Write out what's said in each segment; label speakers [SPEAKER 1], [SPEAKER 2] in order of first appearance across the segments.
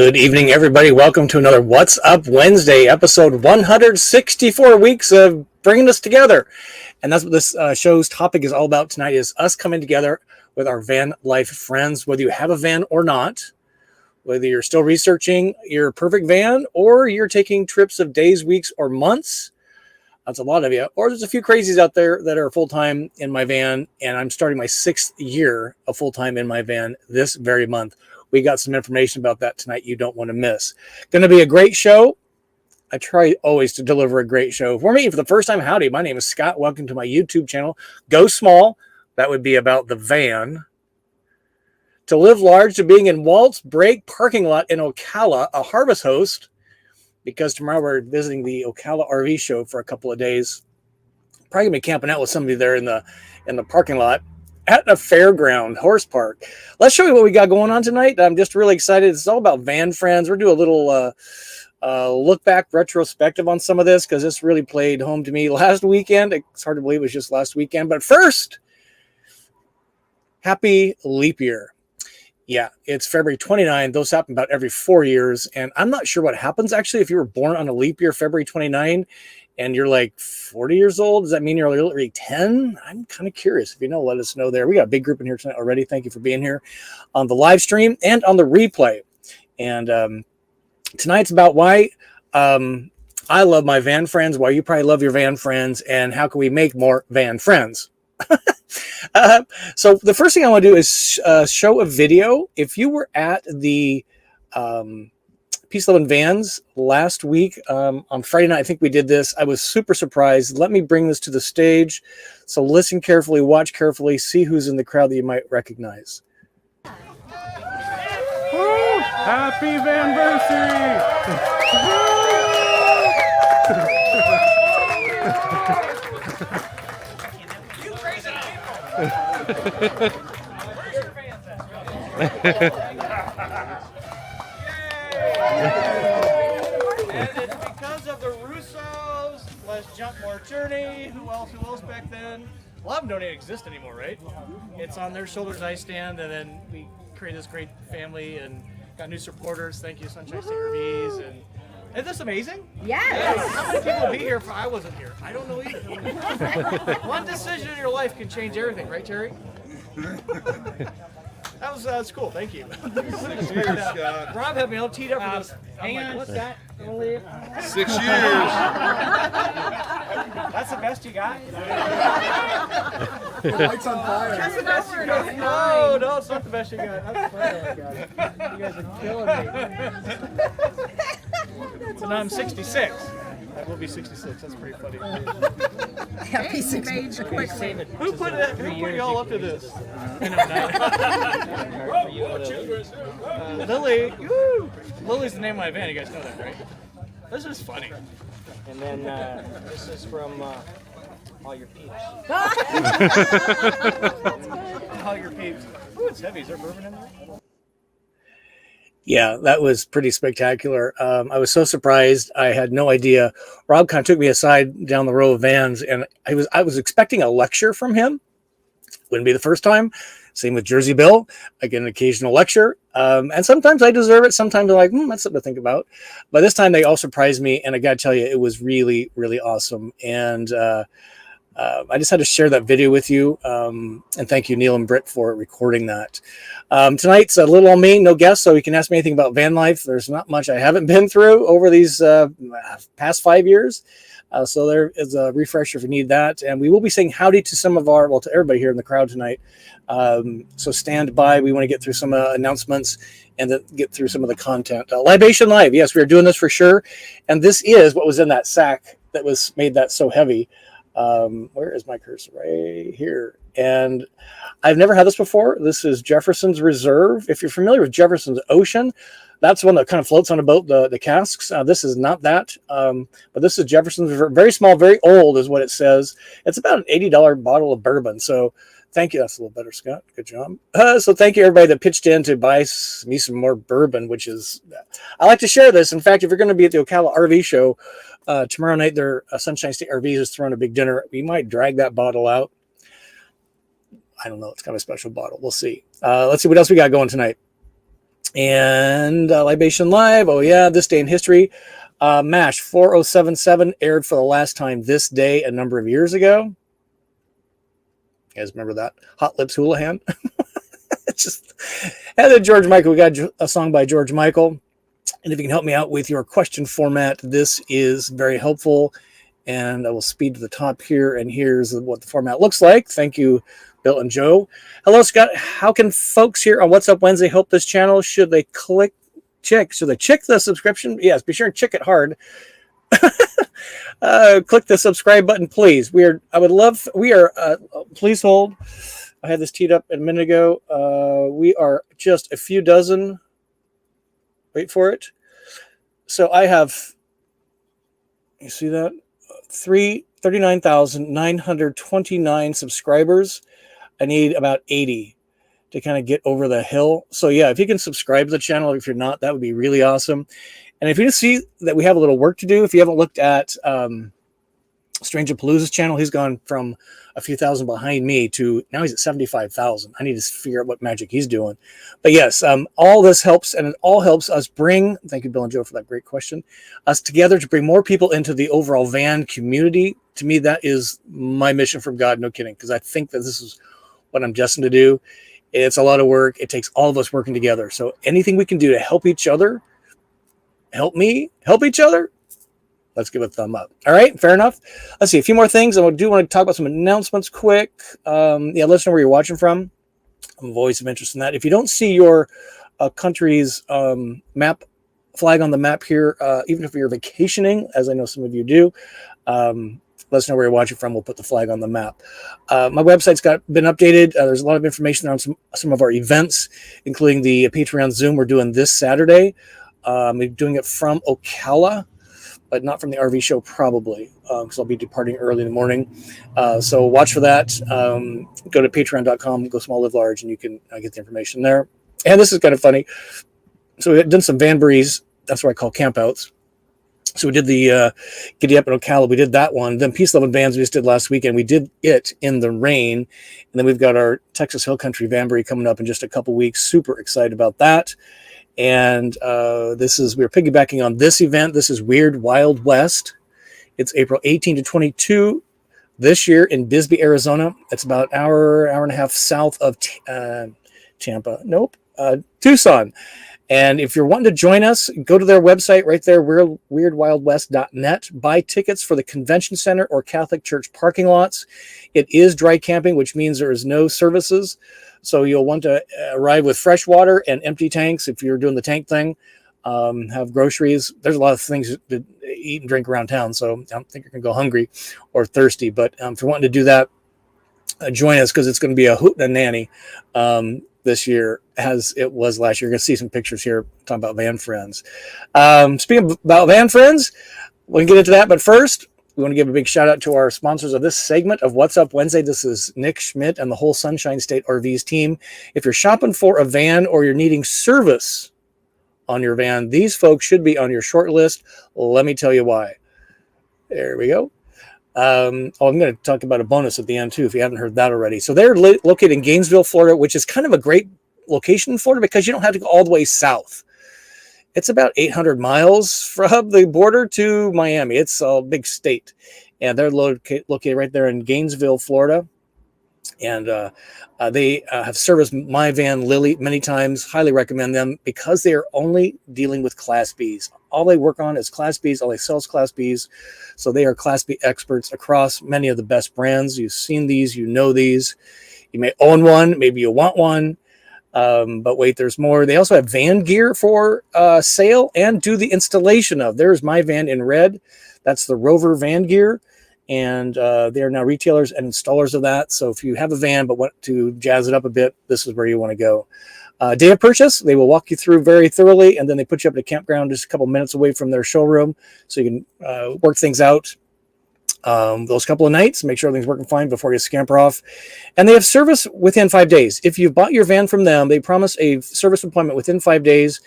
[SPEAKER 1] Good evening, everybody. Welcome to another What's Up Wednesday, episode 164 weeks of bringing us together. And that's what this show's topic is all about tonight, is us coming together with our van life friends, whether you have a van or not, whether you're still researching your perfect van or you're taking trips of days, weeks, or months. That's a lot of you. Or there's a few crazies out there that are full-time in my van, and I'm starting my 6th year of full-time in my van this very month. We got some information about that tonight you don't want to miss. Going to be a great show. I try always to deliver a great show. For me, for the first time, howdy, my name is Scott. Welcome to my YouTube channel. Go small. That would be about the van. To live large, to being in Walt's Break parking lot in Ocala, a harvest host, because tomorrow we're visiting the Ocala RV show for a couple of days. Probably going to be camping out with somebody there in the parking lot at a fairground horse park. Let's show you what we got going on tonight. I'm just really excited. It's all about van friends. We're doing a little look back retrospective on some of this because this really played home to me last weekend. It's hard to believe it was just last weekend. But first, happy leap year. Yeah, it's February 29. Those happen about every 4 years. And I'm not sure what happens actually if you were born on a leap year, February 29, and you're like 40 years old. Does that mean you're literally 10? I'm kind of curious. If you know, let us know there. We got a big group in here tonight already. Thank you for being here on the live stream and on the replay. And tonight's about why I love my van friends, why you probably love your van friends, and how can we make more van friends. So the first thing I want to do is show a video. If you were at the Peace, Love, and Vans last week on Friday night, I think we did this. I was super surprised. Let me bring this to the stage. So listen carefully, watch carefully, see who's in the crowd that you might recognize.
[SPEAKER 2] Woo! Happy Vanboree!
[SPEAKER 3] You crazy people! And it's because of the Russos, Les Jump More Journey, who else back then? A lot of them don't even exist anymore, right? It's on their shoulders I stand, and then we created this great family and got new supporters. Thank you, Sunshine State RVs. And isn't this amazing?
[SPEAKER 4] Yes.
[SPEAKER 3] How many people would be here if I wasn't here? I don't know either. One decision in your life can change everything, right, Terry? That was cool. Thank you. Rob had me all teed up for this.
[SPEAKER 4] Hang on. What's that?
[SPEAKER 2] 6 years.
[SPEAKER 3] That's the best you got?
[SPEAKER 2] The light's on fire.
[SPEAKER 3] That's the best you got. No, it's not the best you got. That's the best you guys are killing me. So now I'm 66. I will be 66. That's pretty funny.
[SPEAKER 4] Happy 66.
[SPEAKER 3] Who put you all up to this? Lily. Woo! Lily's the name of my van. You guys know that, right? This is funny.
[SPEAKER 5] And then this is from all your peeps.
[SPEAKER 3] All your peeps. Ooh, it's heavy. Is there bourbon in there?
[SPEAKER 1] Yeah, that was pretty spectacular. I was so surprised. I had no idea. Rob kind of took me aside down the row of vans, and I was expecting a lecture from him. Wouldn't be the first time. Same with Jersey Bill. I get an occasional lecture. And sometimes I deserve it. Sometimes I'm like, that's something to think about. But this time they all surprised me, and I got to tell you, it was really, really awesome. And I just had to share that video with you. And thank you, Neil and Britt, for recording that. Tonight's a little on me, no guests, so you can ask me anything about van life. There's not much I haven't been through over these past 5 years. So there is a refresher if you need that. And we will be saying howdy to some of to everybody here in the crowd tonight. So stand by. We want to get through some announcements and then get through some of the content. Libation Live. Yes, we are doing this for sure. And this is what was in that sack that was made that so heavy. Where is my cursor? Right here. And I've never had this before. This is Jefferson's Reserve. If you're familiar with Jefferson's Ocean, that's one that kind of floats on a boat, the casks. This is not that, but this is Jefferson's Reserve. Very small, very old is what it says. It's about an $80 bottle of bourbon. So thank you. That's a little better, Scott. Good job. So thank you, everybody that pitched in to buy me some more bourbon, which is, I like to share this. In fact, if you're going to be at the Ocala RV show tomorrow night, their Sunshine State RVs is throwing a big dinner. We might drag that bottle out. I don't know. It's kind of a special bottle. We'll see. Let's see what else we got going tonight. And Libation Live. Oh, yeah, this day in history. MASH 4077 aired for the last time this day a number of years ago. You guys remember that? Hot Lips Houlihan. It's just, and then George Michael. We got a song by George Michael. And if you can help me out with your question format, this is very helpful. And I will speed to the top here. And here's what the format looks like. Thank you, Bill and Joe. Hello, Scott. How can folks here on What's Up Wednesday help this channel? Should they check the subscription? Yes, be sure and check it hard. Click the subscribe button, please. Please hold. I had this teed up a minute ago. We are just a few dozen. Wait for it. So I have, you see that? 39,929 subscribers. I need about 80 to kind of get over the hill. So yeah, if you can subscribe to the channel, if you're not, that would be really awesome. And if you just see that we have a little work to do, if you haven't looked at Stranger Palooza's channel, he's gone from a few thousand behind me to now he's at 75,000. I need to figure out what magic he's doing. But yes, all this helps, and it all helps us bring, thank you, Bill and Joe, for that great question, us together to bring more people into the overall van community. To me, that is my mission from God, no kidding, because I think that this is what I'm destined to do. It's a lot of work. It takes all of us working together. So anything we can do to help each other, help me, help each other, let's give it a thumb up. All right, fair enough. Let's see, a few more things. I do want to talk about some announcements quick. Yeah, let us know where you're watching from. I'm always of interest in that. If you don't see your country's map, flag on the map here, even if you're vacationing, as I know some of you do, let us know where you're watching from. We'll put the flag on the map. My website's been updated. There's a lot of information there on some of our events, including the Patreon Zoom we're doing this Saturday. We're doing it from Ocala, but not from the RV show probably, because I'll be departing early in the morning. So watch for that. Go to patreon.com, go small, live large, and you can get the information there. And this is kind of funny. So we've done some Vanborees. That's what I call campouts. So we did the Giddy Up in Ocala. We did that one. Then Peace, Love, and Vans we just did last weekend. We did it in the rain. And then we've got our Texas Hill Country Vanboree coming up in just a couple weeks. Super excited about that. And we're piggybacking on this event. This is Weird Wild West. It's April 18 to 22 this year in Bisbee, Arizona. It's about an hour and a half south of Tampa. Nope, Tucson. And if you're wanting to join us, go to their website right there, weirdwildwest.net. Buy tickets for the convention center or Catholic church parking lots. It is dry camping, which means there is no services. So you'll want to arrive with fresh water and empty tanks if you're doing the tank thing. Have groceries. There's a lot of things to eat and drink around town, so I don't think you're going to go hungry or thirsty. But if you're wanting to do that, join us, because it's going to be a hoot and a nanny this year, as it was last year. You're going to see some pictures here talking about van friends. Speaking about van friends, we can get into that. But first, we want to give a big shout out to our sponsors of this segment of What's Up Wednesday. This is Nick Schmidt and the whole Sunshine State RVs team. If you're shopping for a van or you're needing service on your van, these folks should be on your short list. Let me tell you why. There we go. I'm going to talk about a bonus at the end too, if you haven't heard that already. So they're located in Gainesville, Florida, which is kind of a great location in Florida because you don't have to go all the way south. It's about 800 miles from the border to Miami. It's a big state. And they're located right there in Gainesville, Florida. And they have serviced my van, Lily, many times. Highly recommend them because they are only dealing with Class Bs. All they work on is Class Bs. All they sell is Class Bs. So they are Class B experts across many of the best brands. You've seen these. You know these. You may own one. Maybe you want one. But wait, there's more. They also have van gear for sale and do the installation of. There's my van in red. That's the Rover van gear. And they are now retailers and installers of that. So if you have a van but want to jazz it up a bit, this is where you want to go. Day of purchase, they will walk you through very thoroughly, and then they put you up at a campground just a couple minutes away from their showroom so you can work things out those couple of nights, make sure everything's working fine before you scamper off. And they have service within 5 days. If you've bought your van from them, they promise a service appointment within 5 days.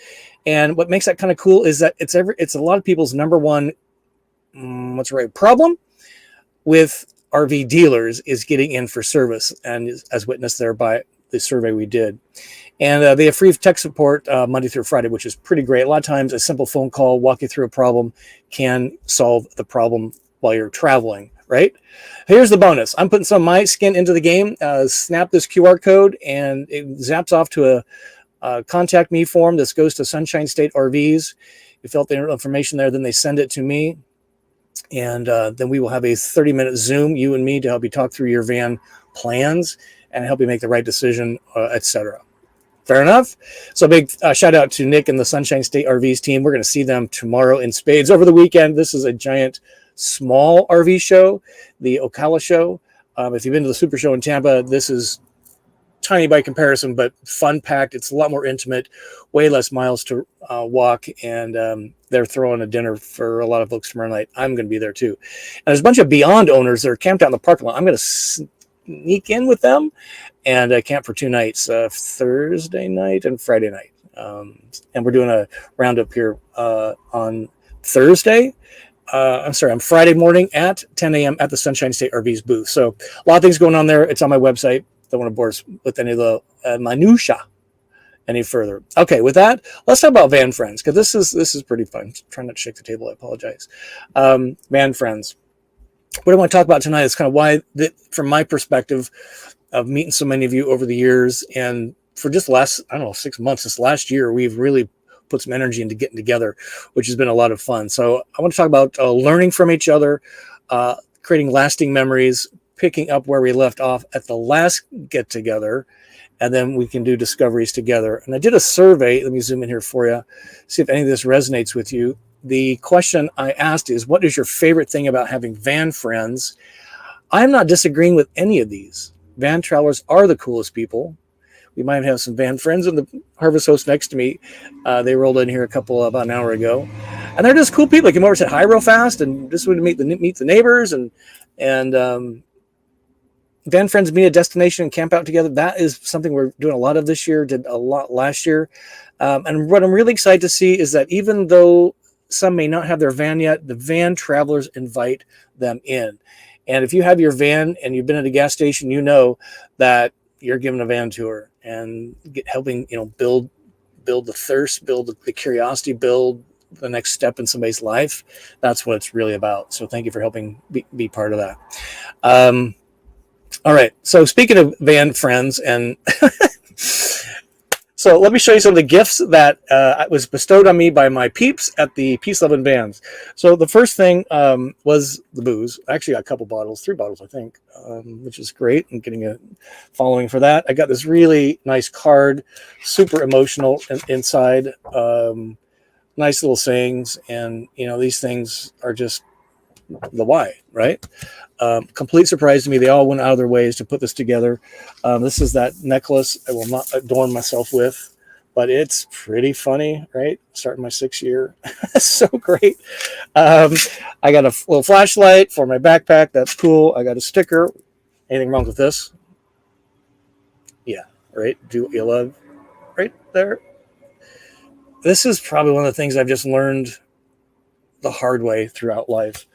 [SPEAKER 1] And what makes that kind of cool is that it's a lot of people's number one problem with RV dealers is getting in for service, and as witnessed there by the survey we did. And they have free tech support Monday through Friday, which is pretty great. A lot of times a simple phone call, walk you through a problem, can solve the problem while you're traveling, right? Here's the bonus. I'm putting some of my skin into the game. Snap this QR code, and it zaps off to a contact me form. This goes to Sunshine State RVs. You fill out the information there, then they send it to me. And then we will have a 30-minute Zoom, you and me, to help you talk through your van plans and help you make the right decision, etc. Fair enough. So big shout out to Nick and the Sunshine State RVs team. We're going to see them tomorrow in spades over the weekend. This is a giant, small RV show, the Ocala show. If you've been to the Super Show in Tampa, this is tiny by comparison, but fun packed. It's a lot more intimate, way less miles to walk, and they're throwing a dinner for a lot of folks tomorrow night. I'm going to be there too. And there's a bunch of Beyond owners that are camped out in the parking lot. I'm going to sneak in with them and camp for 2 nights, Thursday night and Friday night. And we're doing a roundup here on Thursday. I'm sorry, on Friday morning at 10 a.m. at the Sunshine State RVs booth. So a lot of things going on there. It's on my website. Don't want to bore us with any of the minutia any further. Okay, with that, let's talk about van friends, because this is pretty fun. I'm trying not to shake the table. I apologize. Van friends. What I want to talk about tonight is kind of why, from my perspective of meeting so many of you over the years, and for just the last, 6 months, this last year, we've really put some energy into getting together, which has been a lot of fun. So I want to talk about learning from each other, creating lasting memories, picking up where we left off at the last get together, and then we can do discoveries together. And I did a survey. Let me zoom in here for you, see if any of this resonates with you. The question I asked is, what is your favorite thing about having van friends? I'm not disagreeing with any of these. Van travelers are the coolest people. We might have some van friends, and the Harvest host next to me, they rolled in here about an hour ago, and they're just cool people. They came over and said hi real fast, and just wanted to meet the neighbors, and van friends being a destination and camp out together. That is something we're doing a lot of this year, did a lot last year. And what I'm really excited to see is that even though some may not have their van yet, the van travelers invite them in. And if you have your van and you've been at a gas station, you know that you're given a van tour and helping, build the thirst, build the curiosity, build the next step in somebody's life. That's what it's really about. So thank you for helping be part of that. All right. So speaking of van friends, and so let me show you some of the gifts that was bestowed on me by my peeps at the Peace Loving Vans. So the first thing was the booze. I actually got a couple bottles, 3 bottles, I think, which is great. I'm getting a following for that. I got this really nice card, super emotional inside, nice little sayings. And, these things are just the why, right? Complete surprise to me. They all went out of their ways to put this together. This is that necklace I will not adorn myself with, but it's pretty funny, right? Starting my 6th year. So great. I got a little flashlight for my backpack. That's cool. I got a sticker. Anything wrong with this? Yeah, right. Do what you love. Right there. This is probably one of the things I've just learned the hard way throughout life.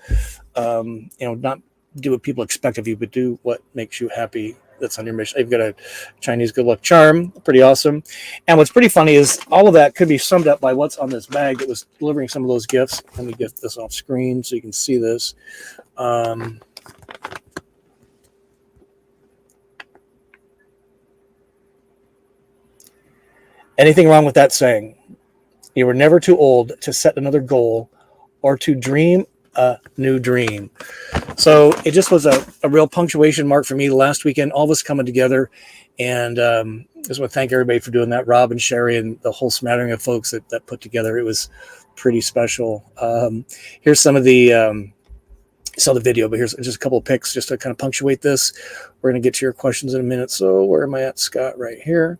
[SPEAKER 1] Not do what people expect of you, but do what makes you happy. That's on your mission. I've got a Chinese good luck charm, pretty awesome. And what's pretty funny is all of that could be summed up by what's on this bag that was delivering some of those gifts. Let me get this off screen so you can see this. Anything wrong with that saying? You were never too old to set another goal or to dream a new dream. So it just was a real punctuation mark for me last weekend, all of us coming together. And I just want to thank everybody for doing that. Rob and Sherry and the whole smattering of folks that put together. It was pretty special. Here's some of the video, but here's just a couple of pics just to kind of punctuate this. We're going to get to your questions in a minute. So where am I at, Scott? Right here.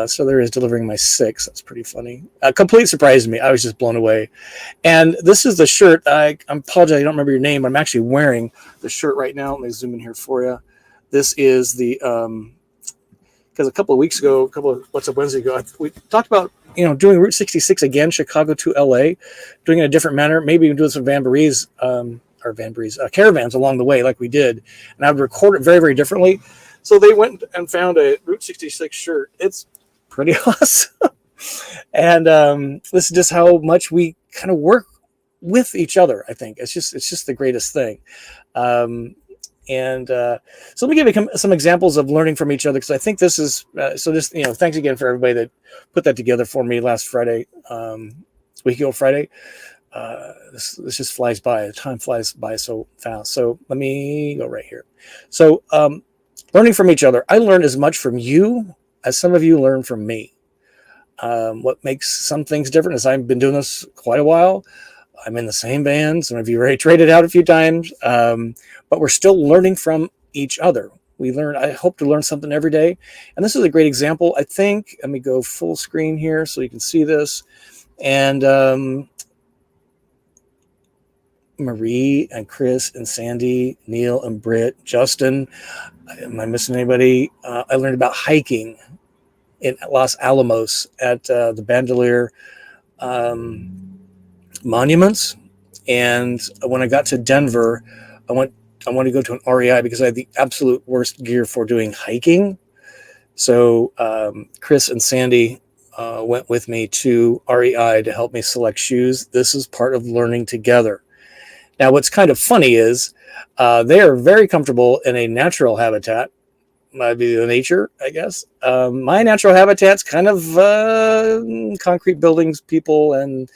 [SPEAKER 1] So there is delivering my 6. That's pretty funny. A complete surprise to me. I was just blown away. And this is the shirt. I apologize. I don't remember your name. But I'm actually wearing the shirt right now. Let me zoom in here for you. This is the, because a couple of weeks ago, What's Up Wednesday ago, we talked about, doing Route 66 again, Chicago to LA, doing it in a different manner. Maybe even doing some Vanborees, caravans along the way like we did. And I would record it very, very differently. So they went and found a Route 66 shirt. It's pretty awesome. And this is just how much we kind of work with each other. I think it's just the greatest thing. So let me give you some examples of learning from each other, because I think this is so. Just thanks again for everybody that put that together for me last Friday, week ago Friday. This just flies by. Time flies by so fast. So let me go right here. So learning from each other. I learned as much from you as some of you learn from me. What makes some things different is I've been doing this quite a while. I'm in the same band. Some of you already traded out a few times, but we're still learning from each other. I hope to learn something every day. And this is a great example, I think. Let me go full screen here so you can see this. And Marie and Chris and Sandy, Neil and Britt, Justin. Am I missing anybody? I learned about hiking in Los Alamos at the Bandelier monuments. And when I got to Denver, I wanted to go to an REI because I had the absolute worst gear for doing hiking. So Chris and Sandy went with me to REI to help me select shoes. This is part of learning together. Now, what's kind of funny is they are very comfortable in a natural habitat. Might be the nature, I guess. My natural habitat's kind of concrete buildings, people, and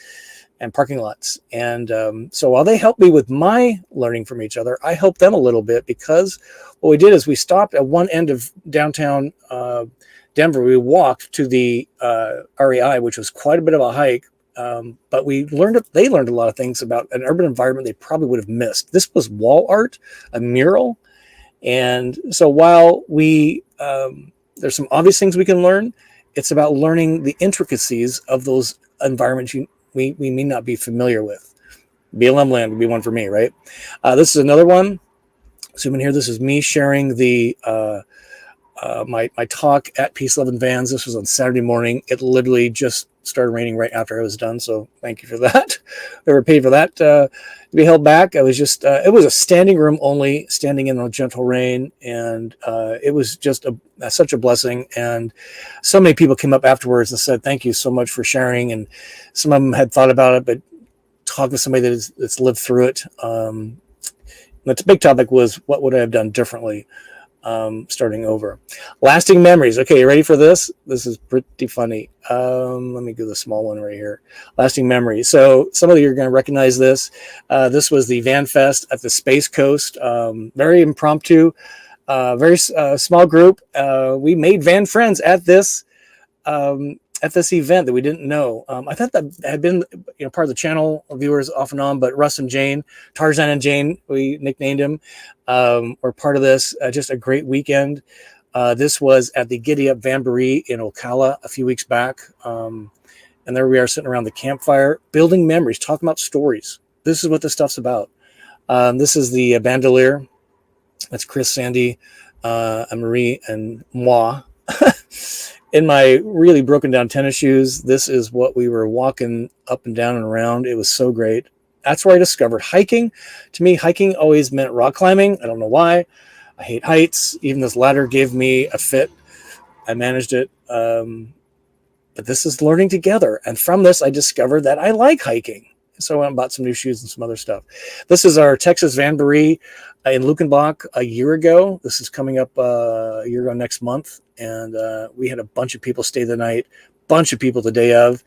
[SPEAKER 1] parking lots. And so while they helped me with my learning from each other, I helped them a little bit, because what we did is we stopped at one end of downtown Denver. We walked to the REI, which was quite a bit of a hike. But they learned a lot of things about an urban environment they probably would have missed. This was wall art, a mural. And so while there's some obvious things we can learn, it's about learning the intricacies of those environments we may not be familiar with. BLM land would be one for me, right? This is another one. Zoom in here. This is me sharing the my talk at Peace, Love, and Vans. This was on Saturday morning. It literally just started raining right after I was done, so thank you for that. Whoever paid for that to be held back. I was just it was a standing room only, standing in the gentle rain, and it was just such a blessing. And so many people came up afterwards and said thank you so much for sharing, and some of them had thought about it, but talk with somebody that's lived through it. The big topic was, what would I have done differently starting over? Lasting memories. Okay, you ready for this? This is pretty funny. Let me do the small one right here. Lasting memories. So some of you are going to recognize this. This was the Van Fest at the Space Coast. Very impromptu, very small group. We made van friends at this event that we didn't know. I thought that had been part of the channel viewers off and on, but Russ and Jane, Tarzan and Jane, we nicknamed him, were part of this. Just a great weekend. This was at the Giddy Up Vanboree in Ocala a few weeks back. And there we are sitting around the campfire, building memories, talking about stories. This is what this stuff's about. This is the Bandelier. That's Chris, Sandy, Marie, and moi. In my really broken down tennis shoes, this is what we were walking up and down and around. It was so great. That's where I discovered hiking. To me, hiking always meant rock climbing. I don't know why. I hate heights. Even this ladder gave me a fit. I managed it. But this is learning together. And from this, I discovered that I like hiking. So I went and bought some new shoes and some other stuff. This is our Texas Vanboree in Lukenbach a year ago. This is coming up a year ago next month. And we had a bunch of people stay the night, bunch of people the day of.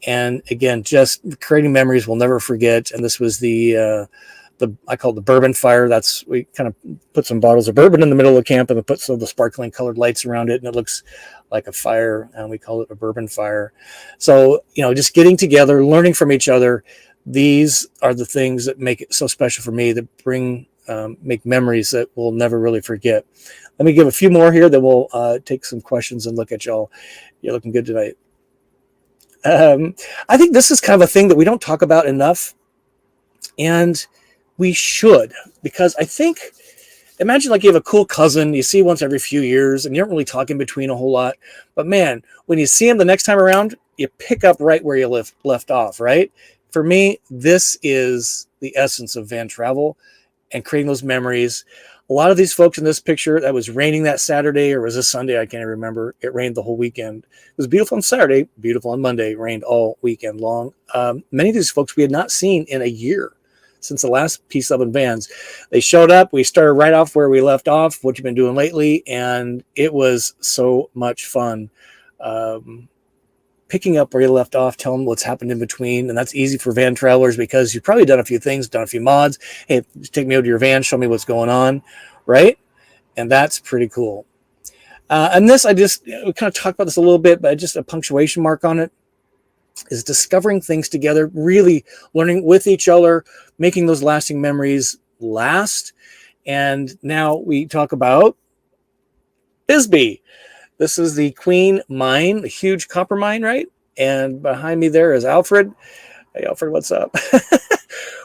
[SPEAKER 1] And again, just creating memories we'll never forget. And this was I call it the bourbon fire. We kind of put some bottles of bourbon in the middle of the camp and put some of the sparkling colored lights around it. And it looks like a fire, and we call it a bourbon fire. So, just getting together, learning from each other. These are the things that make it so special for me, that make memories that we'll never really forget. Let me give a few more here, then we'll take some questions and look at y'all. You're looking good tonight. I think this is kind of a thing that we don't talk about enough, and we should, because I think, imagine like you have a cool cousin you see once every few years, and you don't really talk in between a whole lot, but man, when you see him the next time around, you pick up right where you left off, right? For me, this is the essence of van travel and creating those memories. A lot of these folks in this picture, that was raining that Saturday, or was this Sunday? I can't remember. It rained the whole weekend. It was beautiful on Saturday, beautiful on Monday, rained all weekend long. Many of these folks we had not seen in a year since the last Peace, Love, and Vans. They showed up. We started right off where we left off, what you've been doing lately, and it was so much fun. Picking up where you left off, telling them what's happened in between. And that's easy for van travelers because you've probably done a few things, done a few mods. Hey, just take me over to your van, show me what's going on, right? And that's pretty cool. And this, we kind of talked about this a little bit, but just a punctuation mark on it is discovering things together, really learning with each other, making those lasting memories last. And now we talk about Bisbee. This is the Queen Mine, the huge copper mine, right? And behind me there is Alfred. Hey, Alfred, what's up?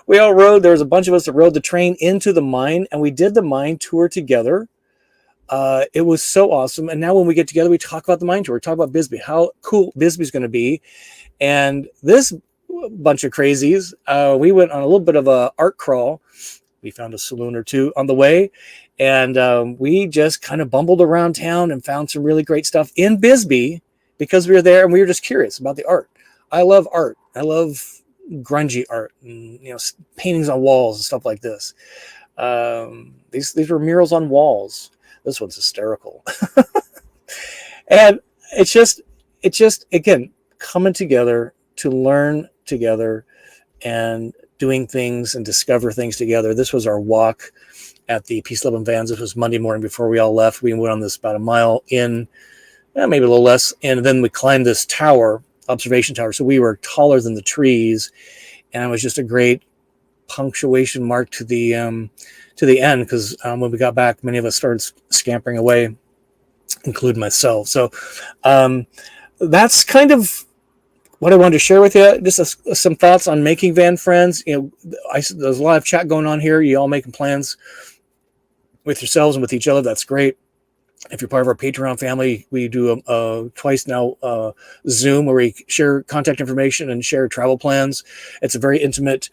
[SPEAKER 1] We all rode. There was a bunch of us that rode the train into the mine, and we did the mine tour together. It was so awesome. And now when we get together, we talk about the mine tour. We talk about Bisbee, how cool Bisbee's going to be. And this bunch of crazies, we went on a little bit of a art crawl. We found a saloon or two on the way. And we just kind of bumbled around town and found some really great stuff in Bisbee because we were there and we were just curious about the art. I love art. I love grungy art and, paintings on walls and stuff like this. These were murals on walls. This one's hysterical. And it's just, again, coming together to learn together and doing things and discover things together. This was our walk at the Peace, Love, and Vans. This was Monday morning before we all left. We went on this about a mile in, maybe a little less. And then we climbed this tower, observation tower. So we were taller than the trees. And it was just a great punctuation mark to the end. Because when we got back, many of us started scampering away, including myself. So that's kind of what I wanted to share with you. Just some thoughts on making van friends. There's a lot of chat going on here. You all making plans with yourselves and with each other. That's great. If you're part of our Patreon family, we do twice now Zoom where we share contact information and share travel plans. It's a very intimate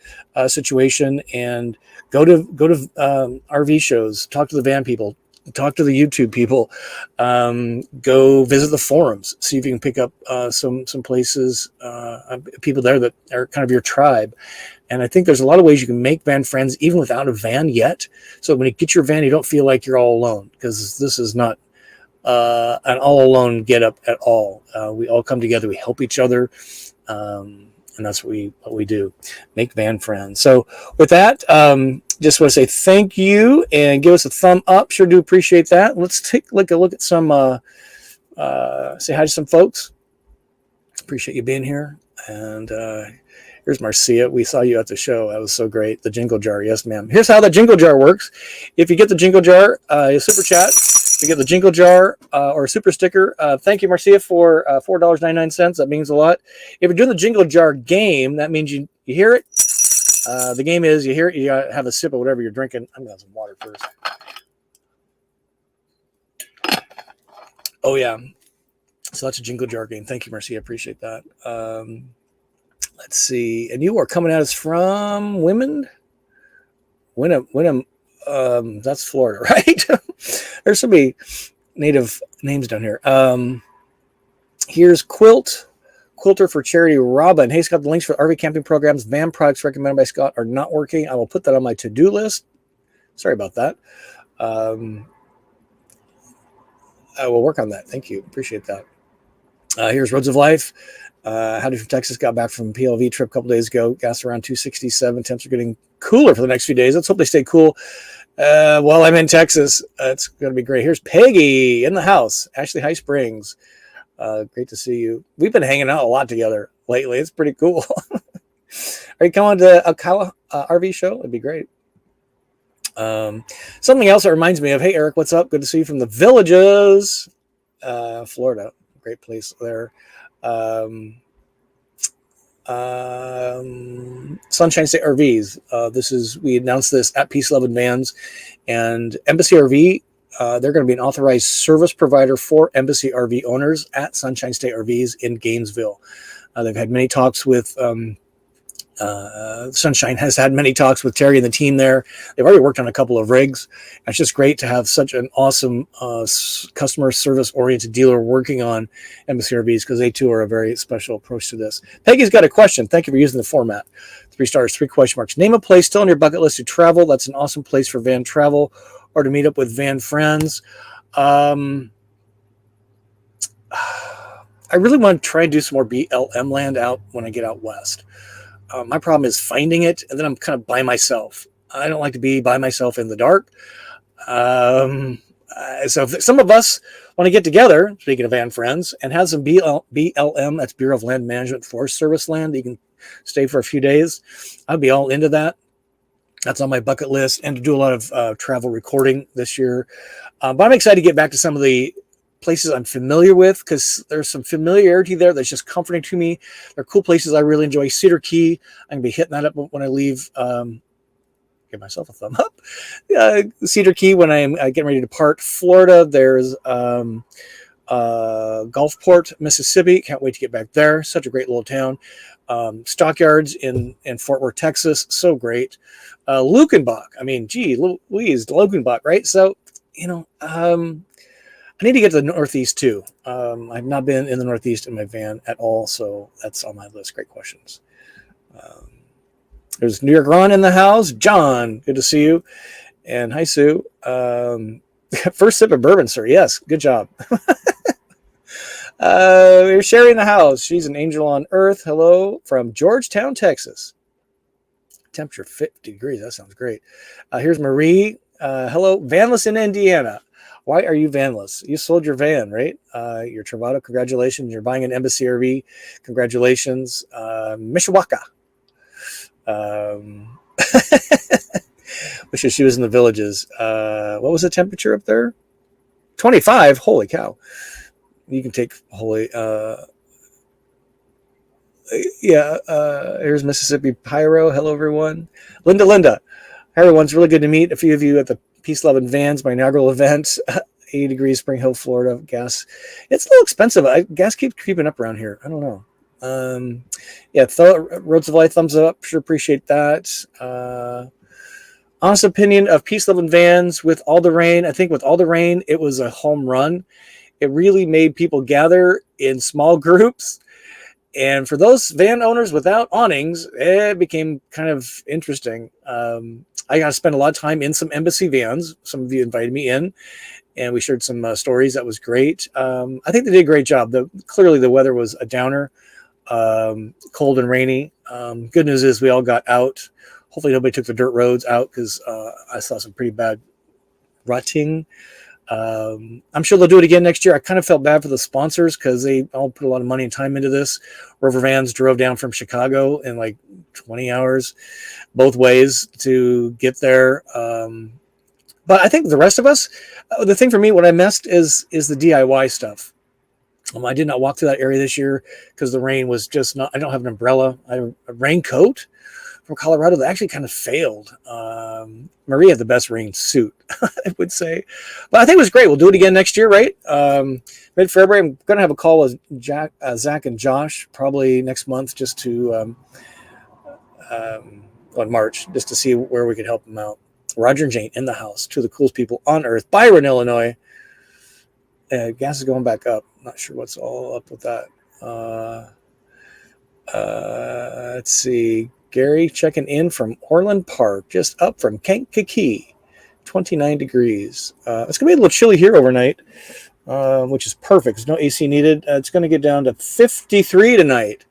[SPEAKER 1] situation. And go to RV shows, talk to the van people, talk to the YouTube people, go visit the forums, see if you can pick up some places, people there that are kind of your tribe. And I think there's a lot of ways you can make van friends even without a van yet. So when you get your van, you don't feel like you're all alone, because this is not an all alone get up at all. We all come together, we help each other. And that's what we do, make van friends. So with that, just want to say thank you and give us a thumb up. Sure do appreciate that. Let's take a look at some, say hi to some folks. Appreciate you being here. And here's Marcia. We saw you at the show. That was so great. The jingle jar. Yes, ma'am. Here's how the jingle jar works. If you get the jingle jar, super chat. You get the jingle jar or a super sticker. Thank you, Marcia, for $4.99. That means a lot. If you're doing the jingle jar game, that means you hear it. The game is you hear it, you gotta have a sip of whatever you're drinking. I'm gonna have some water first. Oh yeah. So that's a jingle jar game. Thank you, Marcia. I appreciate that. Let's see. And you are coming at us from Wynnum. That's Florida, right? There's so many native names down here. Here's Quilter for Charity Robin. Hey, Scott, the links for RV camping programs, van products recommended by Scott are not working. I will put that on my to-do list. Sorry about that. I will work on that. Thank you. Appreciate that. Here's Roads of Life. Howdy from Texas. Got back from PLV trip a couple days ago. Gas around 267. Temps are getting cooler for the next few days. Let's hope they stay cool. While I'm in Texas, it's going to be great. Here's Peggy in the house. Ashley High Springs. Great to see you. We've been hanging out a lot together lately. It's pretty cool. Are you coming to Ocala RV show? It'd be great. Something else that reminds me of, hey, Eric, what's up? Good to see you from the Villages, Florida. Great place there. Sunshine State RVs. We announced this at Peace, Love, and Vans, and Embassy RV. They're going to be an authorized service provider for Embassy RV owners at Sunshine State RVs in Gainesville. They've had many talks with Sunshine has had many talks with Terry and the team there. They've already worked on a couple of rigs. It's just great to have such an awesome customer service oriented dealer working on Embassy RVs, because they too are a very special approach to this. Peggy's got a question. Thank you for using the format. 3 stars, 3 question marks. Name a place still on your bucket list to travel. That's an awesome place for van travel or to meet up with van friends. I really want to try and do some more BLM land out when I get out west. My problem is finding it, and then I'm kind of by myself. I don't like to be by myself in the dark. So if some of us want to get together, speaking of van friends, and have some BLM, that's Bureau of Land Management Forest Service land, that you can stay for a few days, I'd be all into that. That's on my bucket list, and to do a lot of travel recording this year. But I'm excited to get back to some of the places I'm familiar with, because there's some familiarity there that's just comforting to me. They're cool places I really enjoy. Cedar Key, I'm gonna be hitting that up when I leave. Give myself a thumb up. Cedar Key when I'm getting ready to depart. Florida, there's Gulfport, Mississippi. Can't wait to get back there. Such a great little town. Stockyards in Fort Worth, Texas. So great. Lukenbach. I mean, gee, Louise, Lukenbach, right? So, I need to get to the Northeast too. I've not been in the Northeast in my van at all, so that's on my list. Great questions. There's New York Ron in the house. John, good to see you. And hi, Sue. First sip of bourbon, sir. Yes, good job. There's Sherry in the house. She's an angel on earth. Hello from Georgetown, Texas. Temperature 50 degrees. That sounds great. Here's Marie. Hello, Vanless in Indiana. Why are you vanless? You sold your van, right? Your Travado, congratulations. You're buying an Embassy RV. Congratulations. Mishawaka. Wishes she was in the Villages. What was the temperature up there? 25. Holy cow. You can take holy. Here's Mississippi Pyro. Hello, everyone. Linda. Hi, everyone. It's really good to meet a few of you at the Peace, Love, and Vans, my inaugural event. 80 degrees, Spring Hill, Florida. Gas. It's a little expensive. Gas keeps creeping up around here. I don't know. Roads of Life, thumbs up. Sure appreciate that. Honest opinion of Peace, Love, and Vans with all the rain. I think with all the rain, it was a home run. It really made people gather in small groups. And for those van owners without awnings, it became kind of interesting. I got to spend a lot of time in some Embassy vans. Some of you invited me in, and we shared some stories. That was great. I think they did a great job. Clearly, the weather was a downer, cold and rainy. Good news is we all got out. Hopefully, nobody took the dirt roads out, because I saw some pretty bad rutting. I'm sure they'll do it again next year. I kind of felt bad for the sponsors, because they all put a lot of money and time into this. Rover Vans drove down from Chicago in like 20 hours both ways to get there. But I think the rest of us, the thing for me, what I missed is the DIY stuff. I did not walk through that area this year because the rain was just not. I don't have an umbrella. I have a raincoat from Colorado that actually kind of failed. Maria had the best rain suit, I would say. But I think it was great. We'll do it again next year, right? Mid-February, I'm going to have a call with Zach and Josh probably next month, just to, on March, just to see where we could help them out. Roger and Jane in the house, two of the coolest people on earth. Byron, Illinois. Gas is going back up. Not sure what's all up with that. Let's see. Gary checking in from Orland Park, just up from Kankakee, 29 degrees. It's going to be a little chilly here overnight, which is perfect. There's no AC needed. It's going to get down to 53 tonight.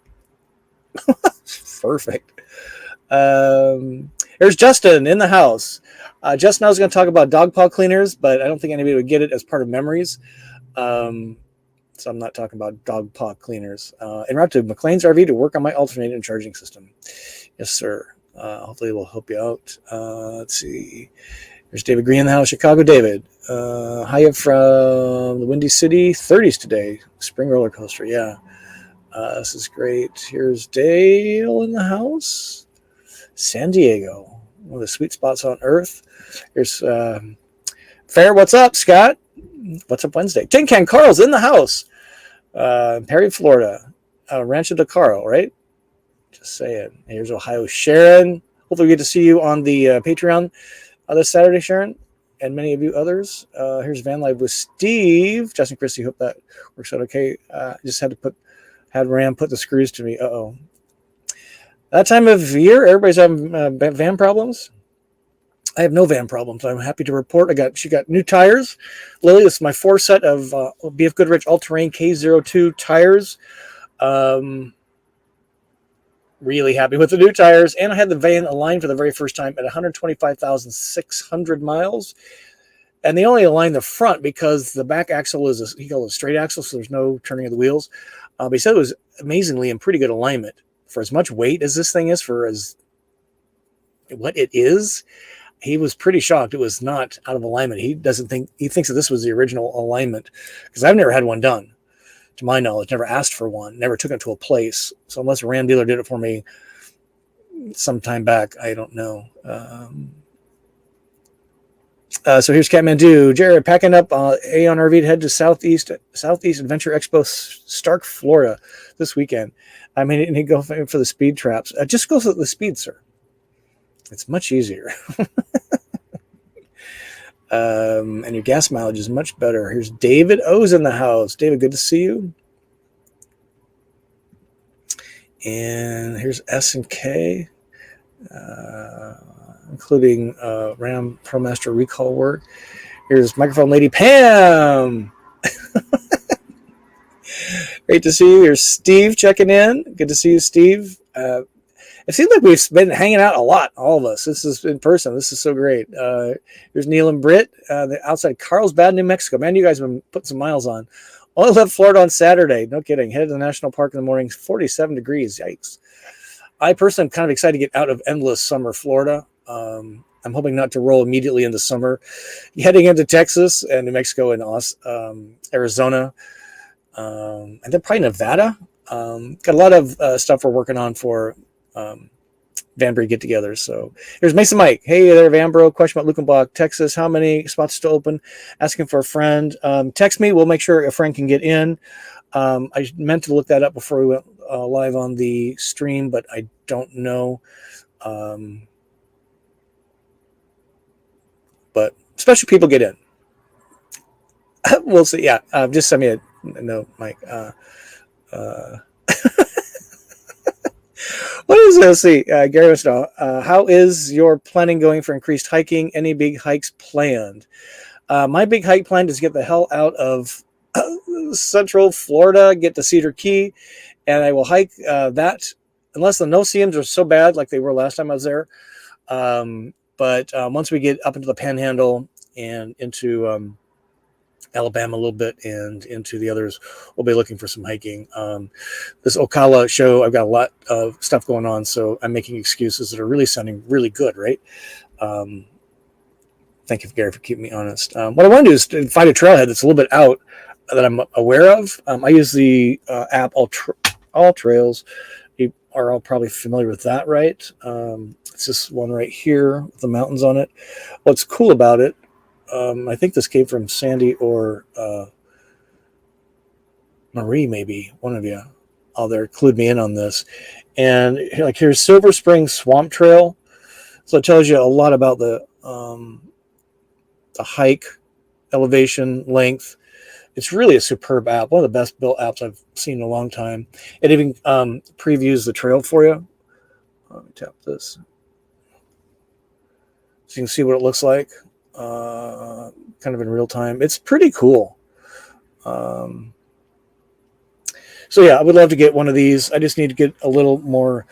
[SPEAKER 1] Perfect. There's Justin in the house. Justin, I was going to talk about dog paw cleaners, but I don't think anybody would get it as part of memories. So I'm not talking about dog paw cleaners. En route to McLean's RV to work on my alternating and charging system. Yes, sir. Hopefully we'll help you out. Let's see. There's David Green in the house. Chicago David. Hi from the Windy City. 30s today. Spring roller coaster. Yeah. This is great. Here's Dale in the house. San Diego. One of the sweet spots on earth. Here's Fair. What's up, Scott? What's up Wednesday? Tin Can Carl's in the house. Perry, Florida. Rancho de Caro, right? Just saying. Here's Ohio Sharon. Hopefully we get to see you on the Patreon this Saturday, Sharon, and many of you others. Here's Vanlife with Steve. Justin Christie, hope that works out okay. I just had to had Ram put the screws to me. Uh-oh. That time of year, everybody's having van problems. I have no van problems. I'm happy to report she got new tires. Lily, this is my 4 set of BF Goodrich All-Terrain K02 tires. Really happy with the new tires. And I had the van aligned for the very first time at 125,600 miles. And they only align the front because the back axle is he called it a straight axle, so there's no turning of the wheels. But he said it was amazingly in pretty good alignment. For as much weight as this thing is, for as what it is, he was pretty shocked it was not out of alignment. He thinks that this was the original alignment, because I've never had one done, to my knowledge. Never asked for one, never took it to a place. So unless a Ram dealer did it for me some time back, I don't know. So here's Kathmandu. Jared, packing up Aon RV to head to Southeast Adventure Expo, Stark, Florida this weekend. I mean, and he'd go for the speed traps. Just go for the speed, sir. It's much easier. And your gas mileage is much better. Here's David O's in the house. David, good to see you. And here's S and K, including Ram ProMaster recall work. Here's microphone lady Pam. Great to see you. Here's Steve checking in. Good to see you, Steve. It seems like we've been hanging out a lot, all of us. This is in person. This is so great. Here's Neil and Britt outside Carlsbad, New Mexico. Man, you guys have been putting some miles on. Only left Florida on Saturday. No kidding. Headed to the national park in the morning. 47 degrees. Yikes. I personally am kind of excited to get out of endless summer Florida. I'm hoping not to roll immediately into summer. Heading into Texas and New Mexico and Arizona. And then probably Nevada. Got a lot of stuff we're working on for Vanboree get-togethers. So here's Mason Mike. Hey there, Vanbro. Question about Lukenbach, Texas. How many spots still open? Asking for a friend. Text me. We'll make sure a friend can get in. I meant to look that up before we went live on the stream, but I don't know. But special people get in. We'll see. Yeah, just send me a note, Mike. What is this? See, Gary wants to know, how is your planning going for increased hiking? Any big hikes planned? My big hike plan is to get the hell out of Central Florida, get to Cedar Key, and I will hike that unless the no-see-ums are so bad like they were last time I was there. But once we get up into the Panhandle and into Alabama a little bit and into the others, we'll be looking for some hiking. This Ocala show, I've got a lot of stuff going on, so I'm making excuses that are really sounding really good, right? Thank you, Gary, for keeping me honest. What I want to do is to find a trailhead that's a little bit out that I'm aware of. I use the app All Trails. You are all probably familiar with that, right? It's this one right here with the mountains on it. What's cool about it, I think this came from Sandy or Marie, maybe one of you out there clued me in on this. And like here's Silver Spring Swamp Trail, so it tells you a lot about the hike, elevation, length. It's really a superb app, one of the best built apps I've seen in a long time. It even previews the trail for you. Let me tap this so you can see what it looks like. Kind of in real time. It's pretty cool. So yeah, I would love to get one of these. I just need to get a little more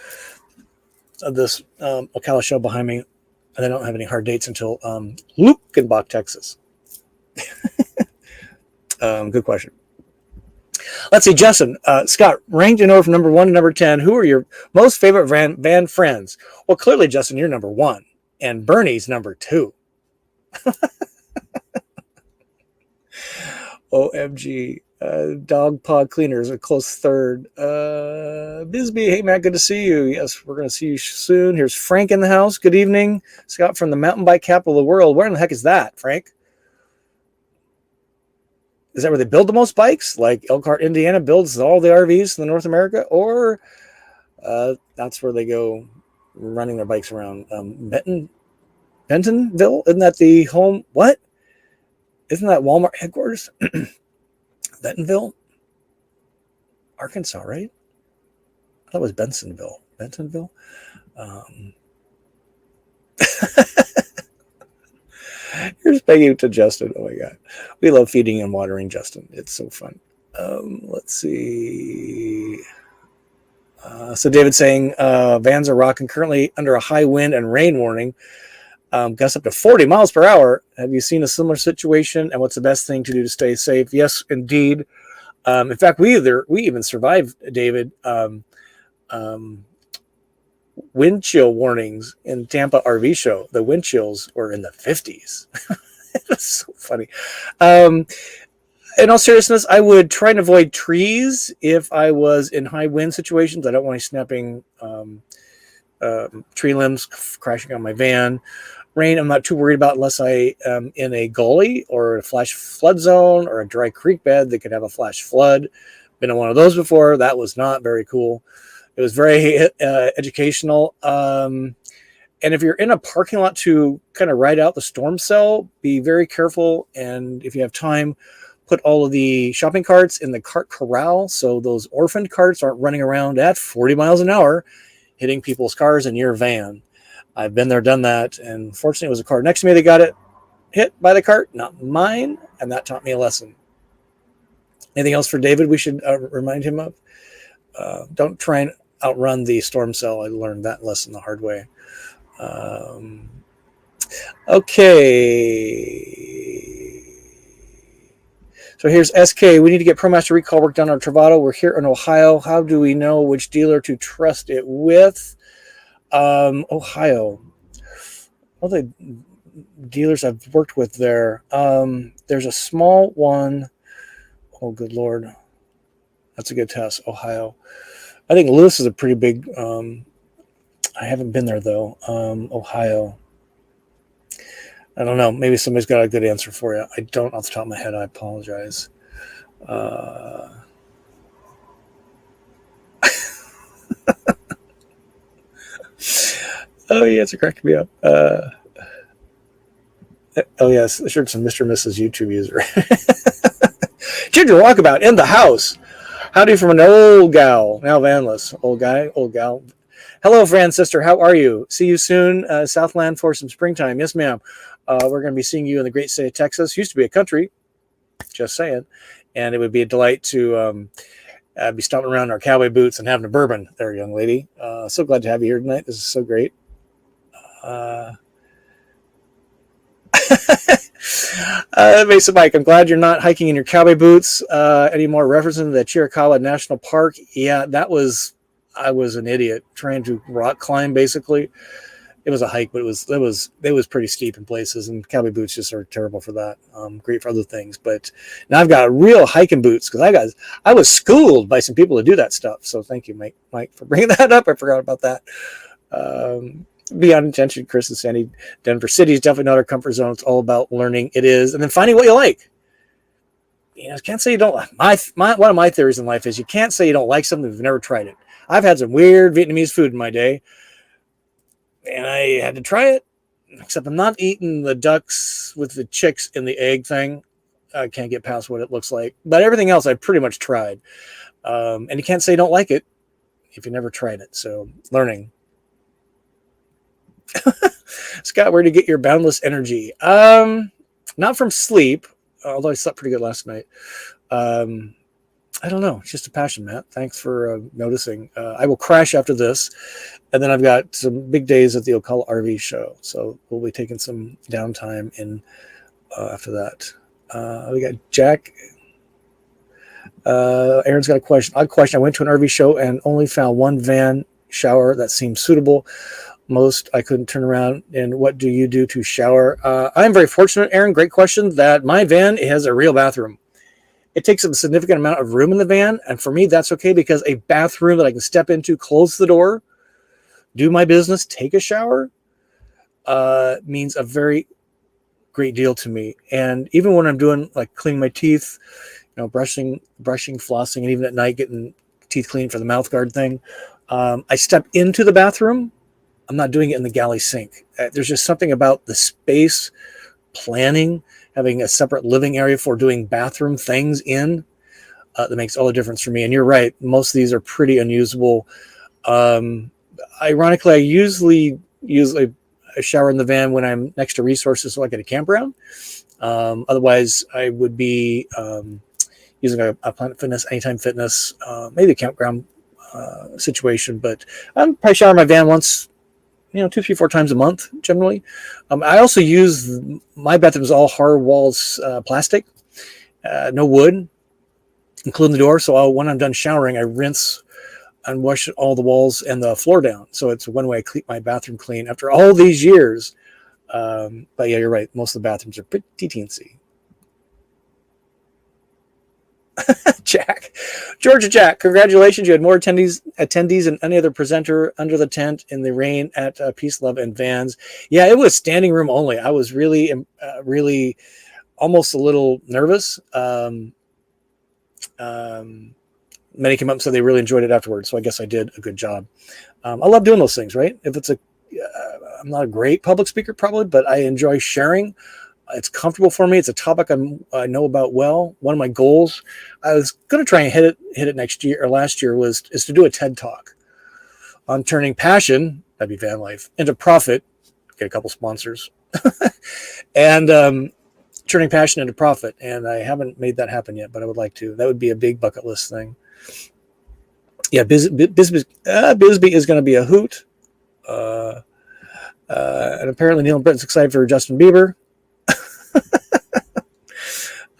[SPEAKER 1] of this Ocala show behind me, and I don't have any hard dates until Lukenbach, Texas. Good question. Let's see, Justin, Scott, ranked in order from number 1 to number 10. Who are your most favorite van friends? Well, clearly, Justin, you're number 1, and Bernie's number 2. OMG. Dog Pod Cleaners, a close third. Bisbee, hey, Matt, good to see you. Yes, we're going to see you soon. Here's Frank in the house. Good evening. Scott from the mountain bike capital of the world. Where in the heck is that, Frank? Is that where they build the most bikes? Like Elkhart, Indiana builds all the RVs in North America? Or That's where they go running their bikes around. Bentonville? Isn't that the home? What? Isn't that Walmart headquarters? Bentonville? Arkansas, right? I thought it was Bensonville. Bentonville? Here's begging to Justin. Oh my God. We love feeding and watering Justin. It's so fun. Let's see. So David's saying vans are rocking, currently under a high wind and rain warning. Gusts up to 40 miles per hour. Have you seen a similar situation? And what's the best thing to do to stay safe? Yes, indeed. In fact, we even survived, David, wind chill warnings in Tampa RV show. The wind chills were in the 50s. It's so funny. In all seriousness, I would try and avoid trees if I was in high wind situations. I don't want any snapping tree limbs crashing on my van. Rain, I'm not too worried about unless I am in a gully or a flash flood zone or a dry creek bed that could have a flash flood. Been in one of those before. That was not very cool. It was very educational. And if you're in a parking lot to kind of ride out the storm cell, be very careful. And if you have time, put all of the shopping carts in the cart corral so those orphaned carts aren't running around at 40 miles an hour, hitting people's cars in your van. I've been there, done that, and fortunately it was a car next to me that got it hit by the cart, not mine, and that taught me a lesson. Anything else for David we should remind him of? Don't try and outrun the storm cell. I learned that lesson the hard way. Okay. So here's SK. We need to get ProMaster recall work done on our Travato. We're here in Ohio. How do we know which dealer to trust it with? Ohio. All the dealers I've worked with there. There's a small one. Oh, good Lord. That's a good test. Ohio. I think Lewis is a pretty big. I haven't been there though. Ohio. I don't know. Maybe somebody's got a good answer for you. I don't off the top of my head. I apologize. Oh, yeah, it's cracking me up. Oh, yes, sure, it's a Mr. and Mrs. YouTube user. Ginger Walkabout in the house. Howdy from an old gal, now vanless. Old guy, old gal. Hello, Fran sister. How are you? See you soon, Southland, for some springtime. Yes, ma'am. We're going to be seeing you in the great state of Texas. Used to be a country, just saying. And it would be a delight to be stomping around in our cowboy boots and having a bourbon there, young lady. So glad to have you here tonight. This is so great. Mesa Mike, I'm glad you're not hiking in your cowboy boots anymore. Referencing the Chiricahua National Park. Yeah, I was an idiot trying to rock climb. Basically, it was a hike, but it was pretty steep in places, and cowboy boots just are terrible for that. Great for other things, but now I've got real hiking boots because I was schooled by some people to do that stuff. So thank you, Mike, for bringing that up. I forgot about that. Beyond intention, Chris and Sandy, Denver City is definitely not our comfort zone. It's all about learning. It is, and then finding what you like. You know, can't say you don't. One of my theories in life is you can't say you don't like something if you've never tried it. I've had some weird Vietnamese food in my day, and I had to try it. Except I'm not eating the ducks with the chicks in the egg thing. I can't get past what it looks like. But everything else I pretty much tried. And you can't say you don't like it if you never tried it. So learning. Scott, where to get your boundless energy? Not from sleep, although I slept pretty good last night. I don't know. It's just a passion, Matt. Thanks for noticing. I will crash after this, and then I've got some big days at the Ocala RV show, so we'll be taking some downtime in after that. We got Jack. Aaron's got a question. Odd question. I went to an RV show and only found one van shower that seemed suitable. Most I couldn't turn around. And what do you do to shower? I'm very fortunate, Aaron. Great question. That my van has a real bathroom. It takes a significant amount of room in the van, and for me, that's okay because a bathroom that I can step into, close the door, do my business, take a shower, means a very great deal to me. And even when I'm doing like cleaning my teeth, brushing, flossing, and even at night getting teeth cleaned for the mouth guard thing, I step into the bathroom. I'm not doing it in the galley sink. There's just something about the space planning, having a separate living area for doing bathroom things in that makes all the difference for me. And you're right, most of these are pretty unusable. Ironically, I usually use a shower in the van when I'm next to resources like at a campground. Otherwise, I would be using a Planet Fitness, Anytime Fitness, maybe a campground situation. But I'm probably shower in my van once, 2, 3, 4 times a month generally. I also use my bathroom is all hard walls, plastic, no wood, including the door. So when I'm done showering, I rinse and wash all the walls and the floor down. So it's one way I keep my bathroom clean after all these years. But yeah, you're right. Most of the bathrooms are pretty teensy. Georgia Jack, congratulations. You had more attendees than any other presenter under the tent in the rain at Peace, Love, and Vans. Yeah, it was standing room only. I was really almost a little nervous. Many came up and said they really enjoyed it afterwards. So I guess I did a good job. I love doing those things, right? If it's I'm not a great public speaker probably, but I enjoy sharing. It's comfortable for me. It's a topic I know about well. One of my goals, I was going to try and hit it next year or last year is to do a TED talk on turning passion, that'd be Vanlife, into profit. Get a couple sponsors, and turning passion into profit. And I haven't made that happen yet, but I would like to. That would be a big bucket list thing. Yeah, Bisbee is going to be a hoot. And apparently Neil and Britain's excited for Justin Bieber.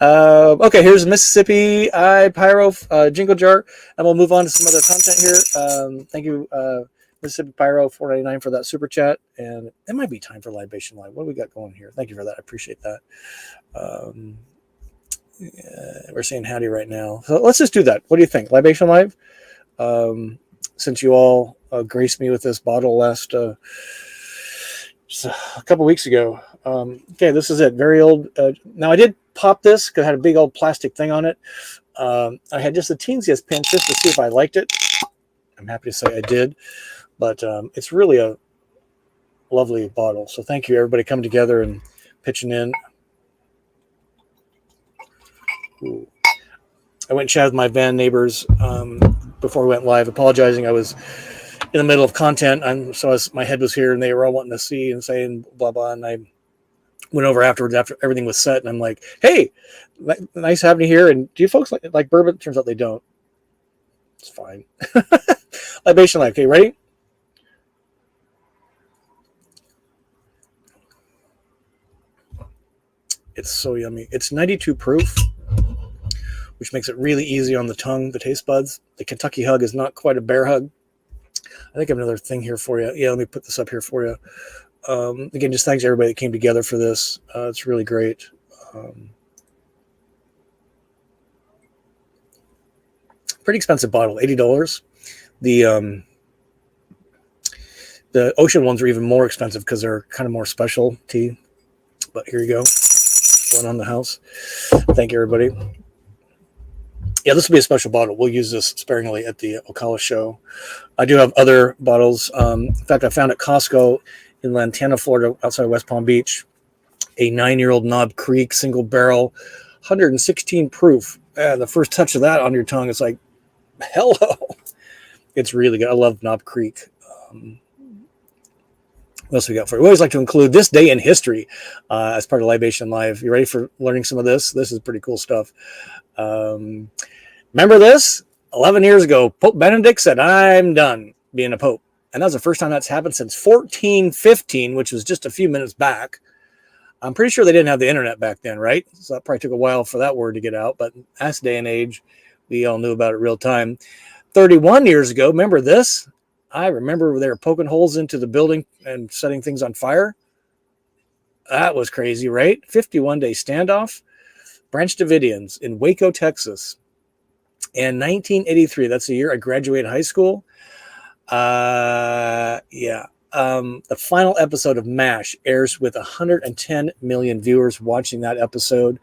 [SPEAKER 1] Okay, here's Mississippi Pyro Jingle Jar, and we'll move on to some other content here. Thank you, Mississippi Pyro 499 for that super chat, and it might be time for Libation Live. What do we got going here? Thank you for that. I appreciate that. We're saying howdy right now, so let's just do that. What do you think, Libation Live? Since you all graced me with this bottle last just a couple weeks ago. Okay, this is it. Very old. Now I did pop this because it had a big old plastic thing on it. I had just the teensiest pinch just to see if I liked it. I'm happy to say I did, but it's really a lovely bottle. So thank you, everybody, coming together and pitching in. Ooh. I went and chatted with my van neighbors before we went live, apologizing. I was in the middle of content, and so my head was here, and they were all wanting to see and saying blah blah, and I went over afterwards after everything was set, and I'm like, hey, nice having you here, and do you folks like bourbon? Turns out they don't. It's fine. Libation Live. Okay, ready? It's so yummy. It's 92 proof, which makes it really easy on the tongue, the taste buds. The Kentucky hug is not quite a bear hug. I think I have another thing here for you. Yeah, let me put this up here for you. Again, just thanks to everybody that came together for this. It's really great. Pretty expensive bottle, $80. The ocean ones are even more expensive because they're kind of more specialty. But here you go. One on the house. Thank you, everybody. Yeah, this will be a special bottle. We'll use this sparingly at the Ocala show. I do have other bottles. In fact, I found at Costco in Lantana, Florida, outside of West Palm Beach, a 9-year-old Knob Creek single barrel, 116 proof. The first touch of that on your tongue is like, hello. It's really good. I love Knob Creek. What else we got for you? We always like to include this day in history as part of Libation Live. You ready for learning some of this? This is pretty cool stuff. Remember this? 11 years ago, Pope Benedict said, I'm done being a pope. And that was the first time that's happened since 1415, which was just a few minutes back. I'm pretty sure they didn't have the internet back then, right? So that probably took a while for that word to get out. But that's day and age. We all knew about it real time. 31 years ago, remember this? I remember they were poking holes into the building and setting things on fire. That was crazy, right? 51-day standoff. Branch Davidians in Waco, Texas. And 1983, that's the year I graduated high school. The final episode of MASH airs with 110 million viewers watching that episode.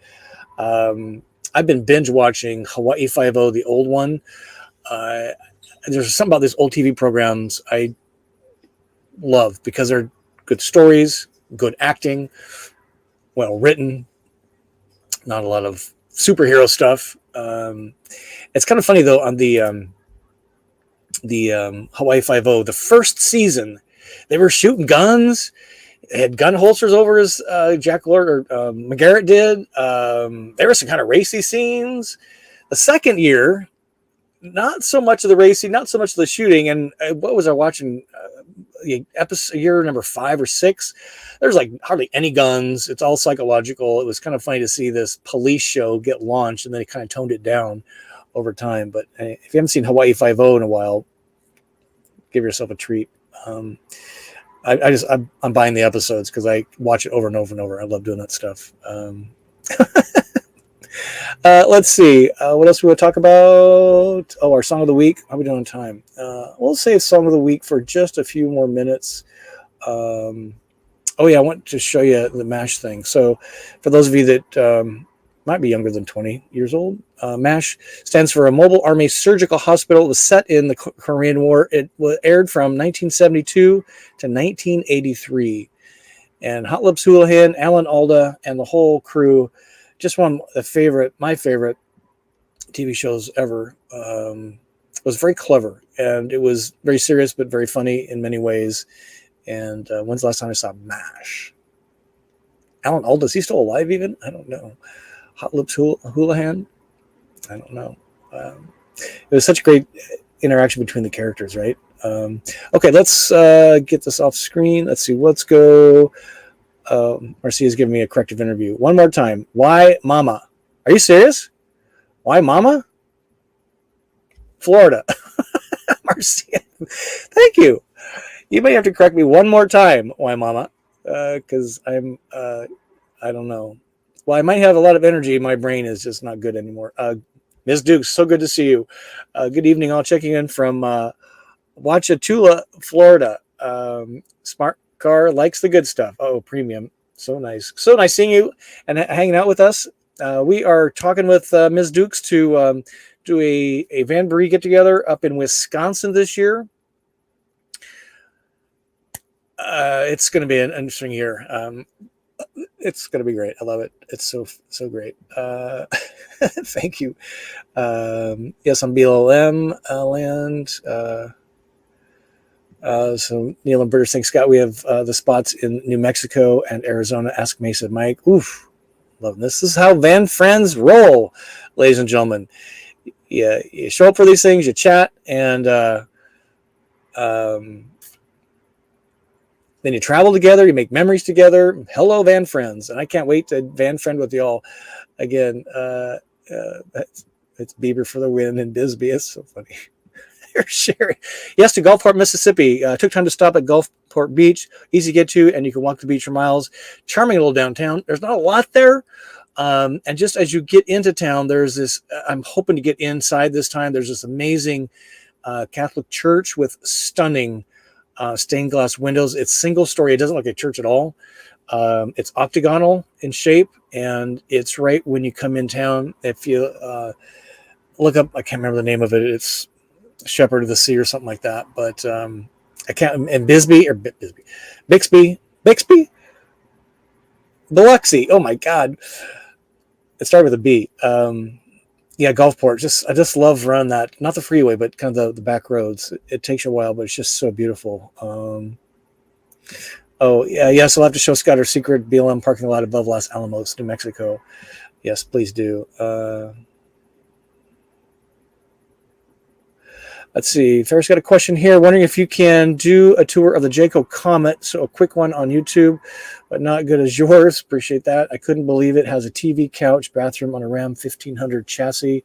[SPEAKER 1] I've been binge watching Hawaii Five-0, the old one. there's something about these old TV programs I love because they're good stories, good acting, well written, not a lot of superhero stuff. It's kind of funny though on the Hawaii Five-0, the first season, they were shooting guns. They had gun holsters over his Jack Lord or McGarrett did. There were some kind of racy scenes. The second year, not so much of the racing, not so much of the shooting. And what was I watching? Episode year number 5 or 6. There's like hardly any guns. It's all psychological. It was kind of funny to see this police show get launched, and then it kind of toned it down over time. But if you haven't seen Hawaii Five-0 in a while, give yourself a treat. I'm buying the episodes because I watch it over and over and over. I love doing that stuff. Let's see. What else we want to talk about? Oh, our song of the week. How are we doing on time? We'll save song of the week for just a few more minutes. Oh, yeah, I want to show you the MASH thing. So for those of you that might be younger than 20 years old, MASH stands for a Mobile Army Surgical Hospital. It was set in the Korean War. It was aired from 1972 to 1983. And Hot Lips Houlihan, Alan Alda, and the whole crew, just one of my favorite TV shows ever. It was very clever, and it was very serious but very funny in many ways. And when's the last time I saw MASH? Alan Alda, is he still alive even? I don't know. Hot Lips Houlihan? I don't know. It was such a great interaction between the characters, right? Okay, let's get this off screen. Let's see. Let's go. Marcia's giving me a corrective interview. One more time. Why Mama? Are you serious? Why Mama? Florida. Marcia. Thank you. You may have to correct me one more time. Why Mama? Because I'm, I don't know. Well, I might have a lot of energy. My brain is just not good anymore. Ms. Dukes, so good to see you. Good evening. All checking in from Wachitula, Florida. Smart car likes the good stuff. Oh, premium. So nice. So nice seeing you and hanging out with us. We are talking with Ms. Dukes to do a Vanboree get-together up in Wisconsin this year. It's going to be an interesting year. It's going to be great. I love it. It's so great. Thank you. Yes, on BLM land. So Neil and British think, Scott, we have the spots in New Mexico and Arizona. Ask Mesa Mike. Oof, loving this. This is how van friends roll, ladies and gentlemen. Yeah, you show up for these things, you chat, and then you travel together, you make memories together. Hello, van friends. And I can't wait to van friend with y'all again. It's Bieber for the win in Bisbee. It's so funny. They're sharing. Yes, to Gulfport, Mississippi. Took time to stop at Gulfport Beach. Easy to get to, and you can walk the beach for miles. Charming little downtown. There's not a lot there. And just as you get into town, there's this, I'm hoping to get inside this time. There's this amazing Catholic church with stunning stained glass windows. It's single story. It doesn't look like a church at all. It's octagonal in shape, and it's right when you come in town. If you look up, I can't remember the name of it. It's Shepherd of the Sea or something like that. But I can't. And Bixby, Biloxi. Oh my God. It started with a B. Yeah, Gulfport. I just love running that. Not the freeway, but kind of the back roads. It takes you a while, but it's just so beautiful. Oh, yeah, yes, I'll have to show Scott our secret BLM parking lot above Los Alamos, New Mexico. Yes, please do. Let's see. Ferris got a question here. Wondering if you can do a tour of the Jayco Comet. So a quick one on YouTube, but not good as yours. Appreciate that. I couldn't believe it. Has a TV, couch, bathroom on a Ram 1500 chassis.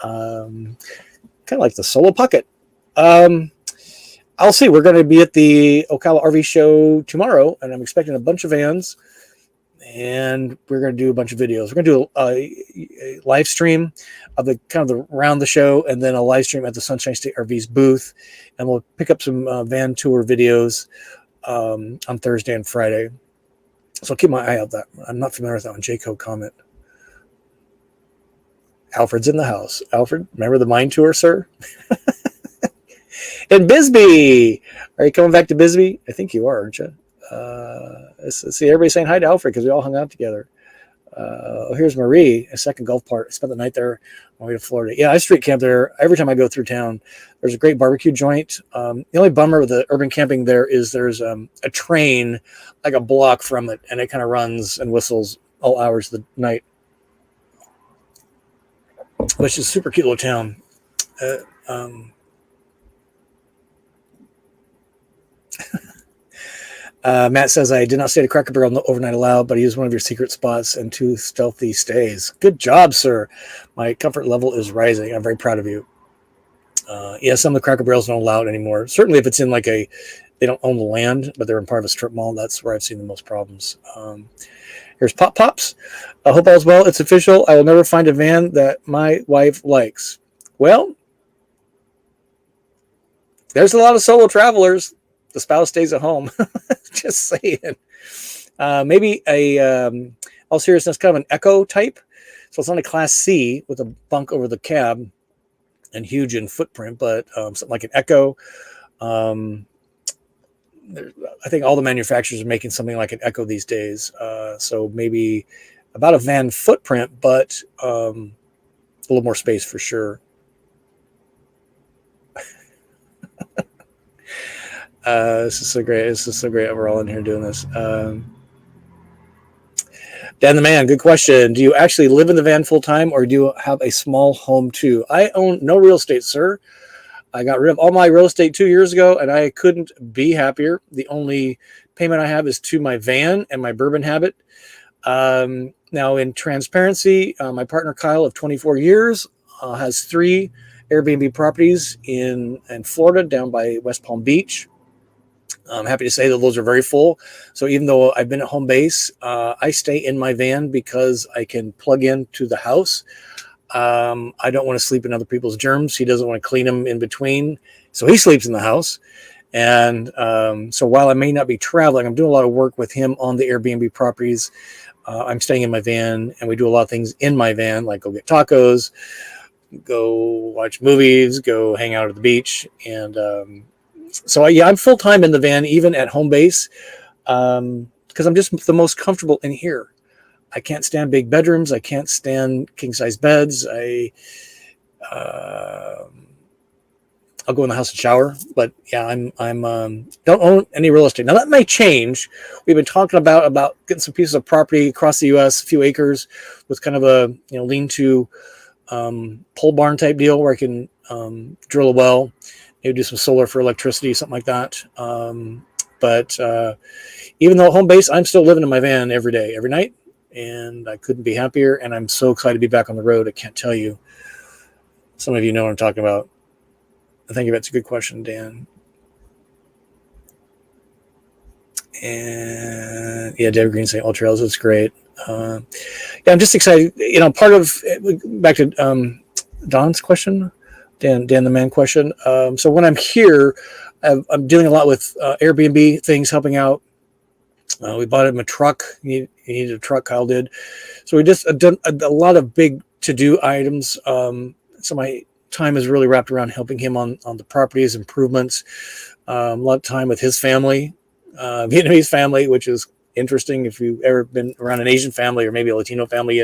[SPEAKER 1] Kind of like the Solo Pocket. I'll see. We're going to be at the Ocala RV show tomorrow, and I'm expecting a bunch of vans. And we're going to do a bunch of videos. We're going to do a live stream of the kind of the around the show, and then a live stream at the Sunshine State RVs booth. And we'll pick up some van tour videos on Thursday and Friday. So keep my eye out. That I'm not familiar with that one. Jayco Comet. Alfred's in the house. Alfred, remember the mine tour, sir? In Bisbee. Are you coming back to Bisbee? I think you are, aren't you? Let's see, everybody saying hi to Alfred because we all hung out together. Here's Marie, a second golf part. I spent the night there on my way to Florida. Yeah, I street camp there every time I go through town. There's a great barbecue joint. The only bummer with the urban camping there is there's a train like a block from it, and it kind of runs and whistles all hours of the night, which is a super cute little town. Matt says, I did not stay at Cracker Barrel overnight allowed, but he used one of your secret spots and 2 stealthy stays. Good job, sir. My comfort level is rising. I'm very proud of you. Yeah, some of the Cracker Barrels don't allow it anymore. Certainly if it's in they don't own the land, but they're in part of a strip mall, that's where I've seen the most problems. Here's Pop Pops. I hope all's well. It's official. I will never find a van that my wife likes. Well, there's a lot of solo travelers. The spouse stays at home. Just saying. Maybe all seriousness, kind of an Echo type. So it's not a Class C with a bunk over the cab and huge in footprint, but something like an Echo. I think all the manufacturers are making something like an Echo these days. So maybe about a van footprint, but a little more space for sure. This is so great. This is so great. We're all in here doing this. Dan the Man, good question. Do you actually live in the van full time, or do you have a small home too? I own no real estate, sir. I got rid of all my real estate 2 years ago, and I couldn't be happier. The only payment I have is to my van and my bourbon habit. Now, in transparency, my partner Kyle of 24 years has 3 Airbnb properties in Florida, down by West Palm Beach. I'm happy to say that those are very full. So even though I've been at home base, I stay in my van because I can plug into the house. I don't want to sleep in other people's germs. He doesn't want to clean them in between. So he sleeps in the house. And so while I may not be traveling, I'm doing a lot of work with him on the Airbnb properties. I'm staying in my van, and we do a lot of things in my van, like go get tacos, go watch movies, go hang out at the beach. And so I'm full-time in the van, even at home base, because I'm just the most comfortable in here. I can't stand big bedrooms. I can't stand king-size beds. I'll go in the house and shower, but yeah, I'm don't own any real estate. Now that may change. We've been talking about getting some pieces of property across the U.S., a few acres, with kind of a lean-to pole barn type deal where I can drill a well, maybe do some solar for electricity, something like that. But even though at home base, I'm still living in my van every day, every night, and I couldn't be happier. And I'm so excited to be back on the road. I can't tell you. Some of you know what I'm talking about. I think that's a good question, Dan. And yeah, Deb Green saying all trails. It's great. Yeah, I'm just excited. Part of back to Don's question, Dan the Man question. So when I'm here, I'm dealing a lot with Airbnb things, helping out. We bought him a truck. He needed a truck. Kyle did. So we just done a lot of big to-do items. So my time is really wrapped around helping him on the properties, improvements. A lot of time with his family, Vietnamese family, which is interesting. If you've ever been around an Asian family or maybe a Latino family,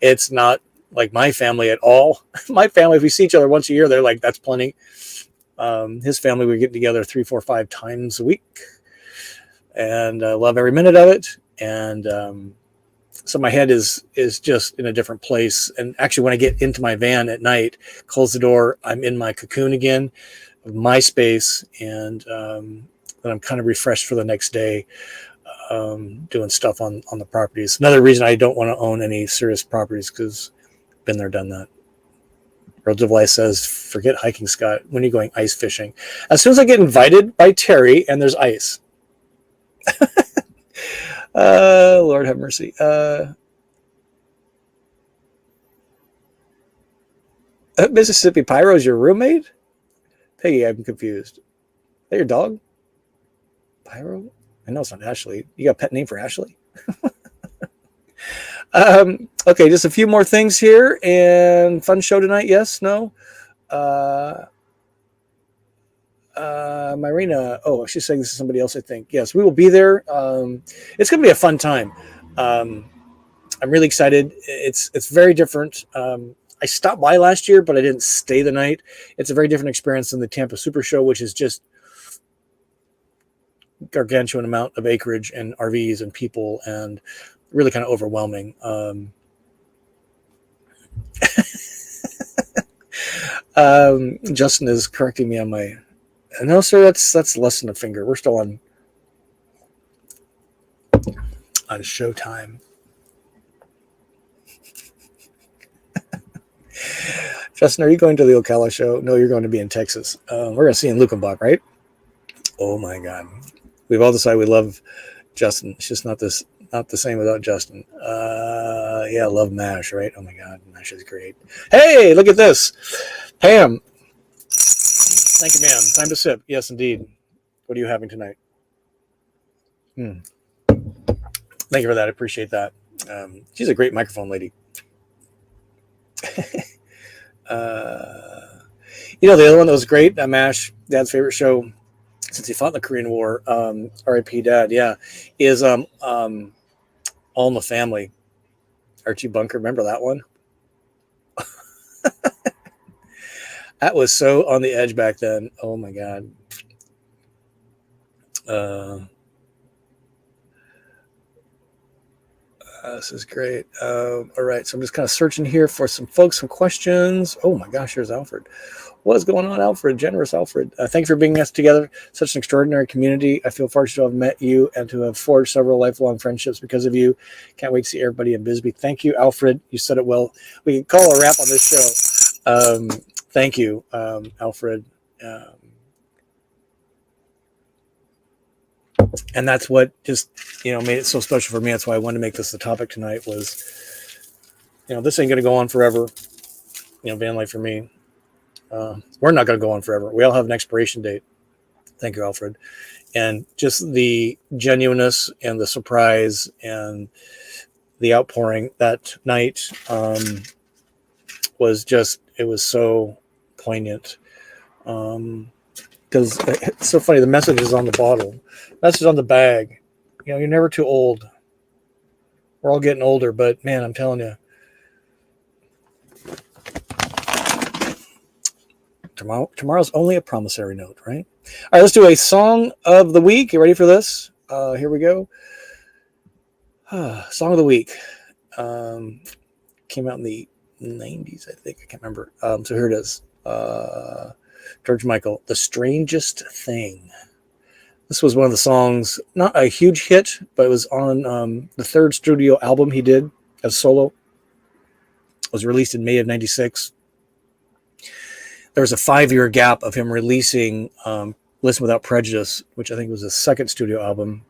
[SPEAKER 1] it's not like my family at all. My family, if we see each other once a year, they're like, that's plenty. His family, we get together 3, 4, 5 times a week, and love every minute of it. And so my head is just in a different place. And actually, when I get into my van at night, close the door, I'm in my cocoon again, my space, and then I'm kind of refreshed for the next day, doing stuff on the properties. Another reason I don't want to own any serious properties, because been there, done that. Roads of Life says, forget hiking, Scott. When are you going ice fishing? As soon as I get invited by Terry and there's ice. Lord have mercy. Mississippi Pyro is your roommate? Peggy, I'm confused. Is that your dog? Pyro? I know it's not Ashley. You got a pet name for Ashley? Okay, just a few more things here. And fun show tonight? Yes? No? Marina. Oh, she's saying this is somebody else, I think. Yes, we will be there. It's going to be a fun time. I'm really excited. It's very different. I stopped by last year, but I didn't stay the night. It's a very different experience than the Tampa Super Show, which is just gargantuan amount of acreage and RVs and people and really kind of overwhelming. Justin is correcting me on my. No, sir, that's less than a finger. We're still on Showtime. Justin, are you going to the Ocala show? No, you're going to be in Texas. We're going to see you in Lukenbach, right? Oh my God, we've all decided we love Justin. It's just not the same without Justin. Yeah, I love MASH, right? Oh my God, MASH is great. Hey, look at this, Pam. Thank you, ma'am. Time to sip. Yes, indeed. What are you having tonight? Thank you for that. I appreciate that. She's a great microphone lady. The other one that was great, MASH, Dad's favorite show since he fought in the Korean War, R.I.P. Dad, yeah, is All in the Family. Archie Bunker, remember that one? That was so on the edge back then. Oh my God. This is great. All right, so I'm just kind of searching here for some folks, some questions. Oh my gosh, here's Alfred. What is going on, Alfred? Generous Alfred. Thank you for bringing us together. Such an extraordinary community. I feel fortunate to have met you and to have forged several lifelong friendships because of you. Can't wait to see everybody in Bisbee. Thank you, Alfred. You said it well. We can call a wrap on this show. Thank you, Alfred. And that's what just, made it so special for me. That's why I wanted to make this the topic tonight was, this ain't going to go on forever. Van life for me. We're not going to go on forever. We all have an expiration date. Thank you, Alfred. And just the genuineness and the surprise and the outpouring that night was just, it was so poignant. Because it's so funny. The message is on the bottle. Message on the bag. You're never too old. We're all getting older, but man, I'm telling you, tomorrow's only a promissory note, right? All right, let's do a song of the week. You ready for this? Here we go. Song of the week. Came out in the 90s, I think. I can't remember. So here it is. George Michael, The Strangest Thing. This was one of the songs, not a huge hit, but it was on the third studio album he did as solo. It was released in May of 96. There was a 5-year gap of him releasing Listen Without Prejudice, which I think was his second studio album.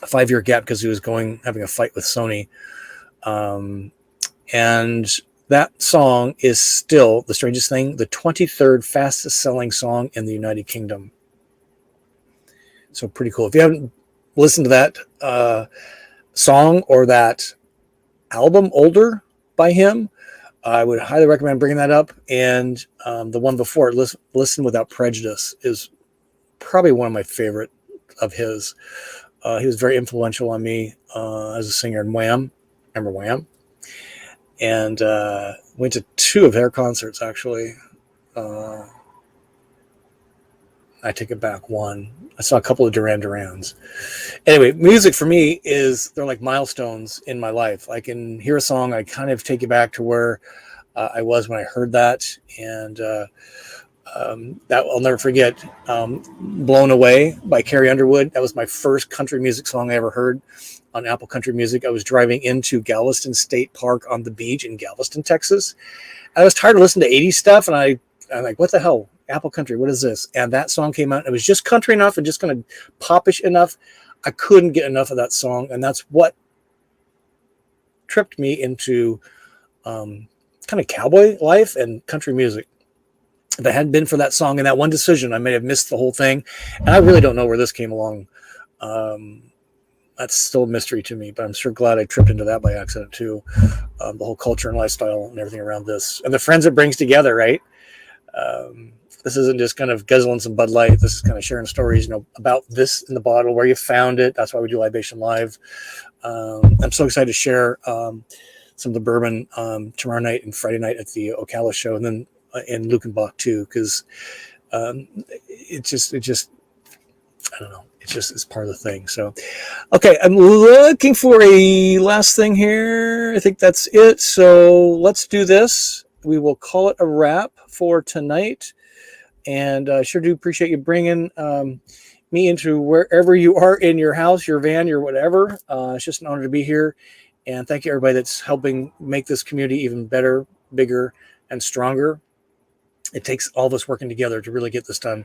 [SPEAKER 1] A 5-year gap because he was having a fight with Sony. And that song is still, The Strangest Thing, the 23rd fastest selling song in the United Kingdom. So pretty cool. If you haven't listened to that song or that album, Older, by him, I would highly recommend bringing that up. And the one before it, Listen Without Prejudice, is probably one of my favorite of his. He was very influential on me as a singer in Wham. Remember Wham? And went to 2 of their concerts, actually. I take it back, 1. I saw a couple of Duran Durans. Anyway, music for me they're like milestones in my life. I can hear a song, I kind of take it back to where I was when I heard that. And that I'll never forget. Blown Away by Carrie Underwood. That was my first country music song I ever heard on Apple Country Music. I was driving into Galveston State Park on the beach in Galveston, Texas. I was tired of listening to 80s stuff, and I'm like, what the hell? Apple Country, what is this? And that song came out. It was just country enough and just kind of popish enough. I couldn't get enough of that song, and that's what tripped me into kind of cowboy life and country music. If it hadn't been for that song and that one decision, I may have missed the whole thing. And I really don't know where this came along. That's still a mystery to me, but I'm sure glad I tripped into that by accident too. The whole culture and lifestyle and everything around this, and the friends it brings together, right? This isn't just kind of guzzling some Bud Light. This is kind of sharing stories, about this in the bottle, where you found it. That's why we do Libation Live. I'm so excited to share some of the bourbon tomorrow night and Friday night at the Ocala show, and then in Lukenbach too, because it just I don't know. It's part of the thing. So, okay, I'm looking for a last thing here. I think that's it. So let's do this. We will call it a wrap for tonight. And I sure do appreciate you bringing me into wherever you are in your house, your van, your whatever. It's just an honor to be here. And thank you, everybody that's helping make this community even better, bigger, and stronger. It takes all of us working together to really get this done.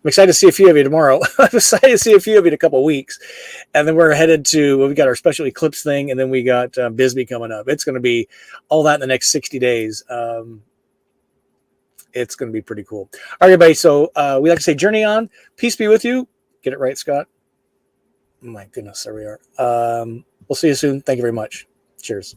[SPEAKER 1] I'm excited to see a few of you tomorrow. I'm excited to see a few of you in a couple of weeks. And then we're headed to, we got our special eclipse thing, and then we got Bisbee coming up. It's going to be all that in the next 60 days. It's going to be pretty cool. All right, everybody. So we like to say, journey on. Peace be with you. Get it right, Scott. My goodness, there we are. We'll see you soon. Thank you very much. Cheers.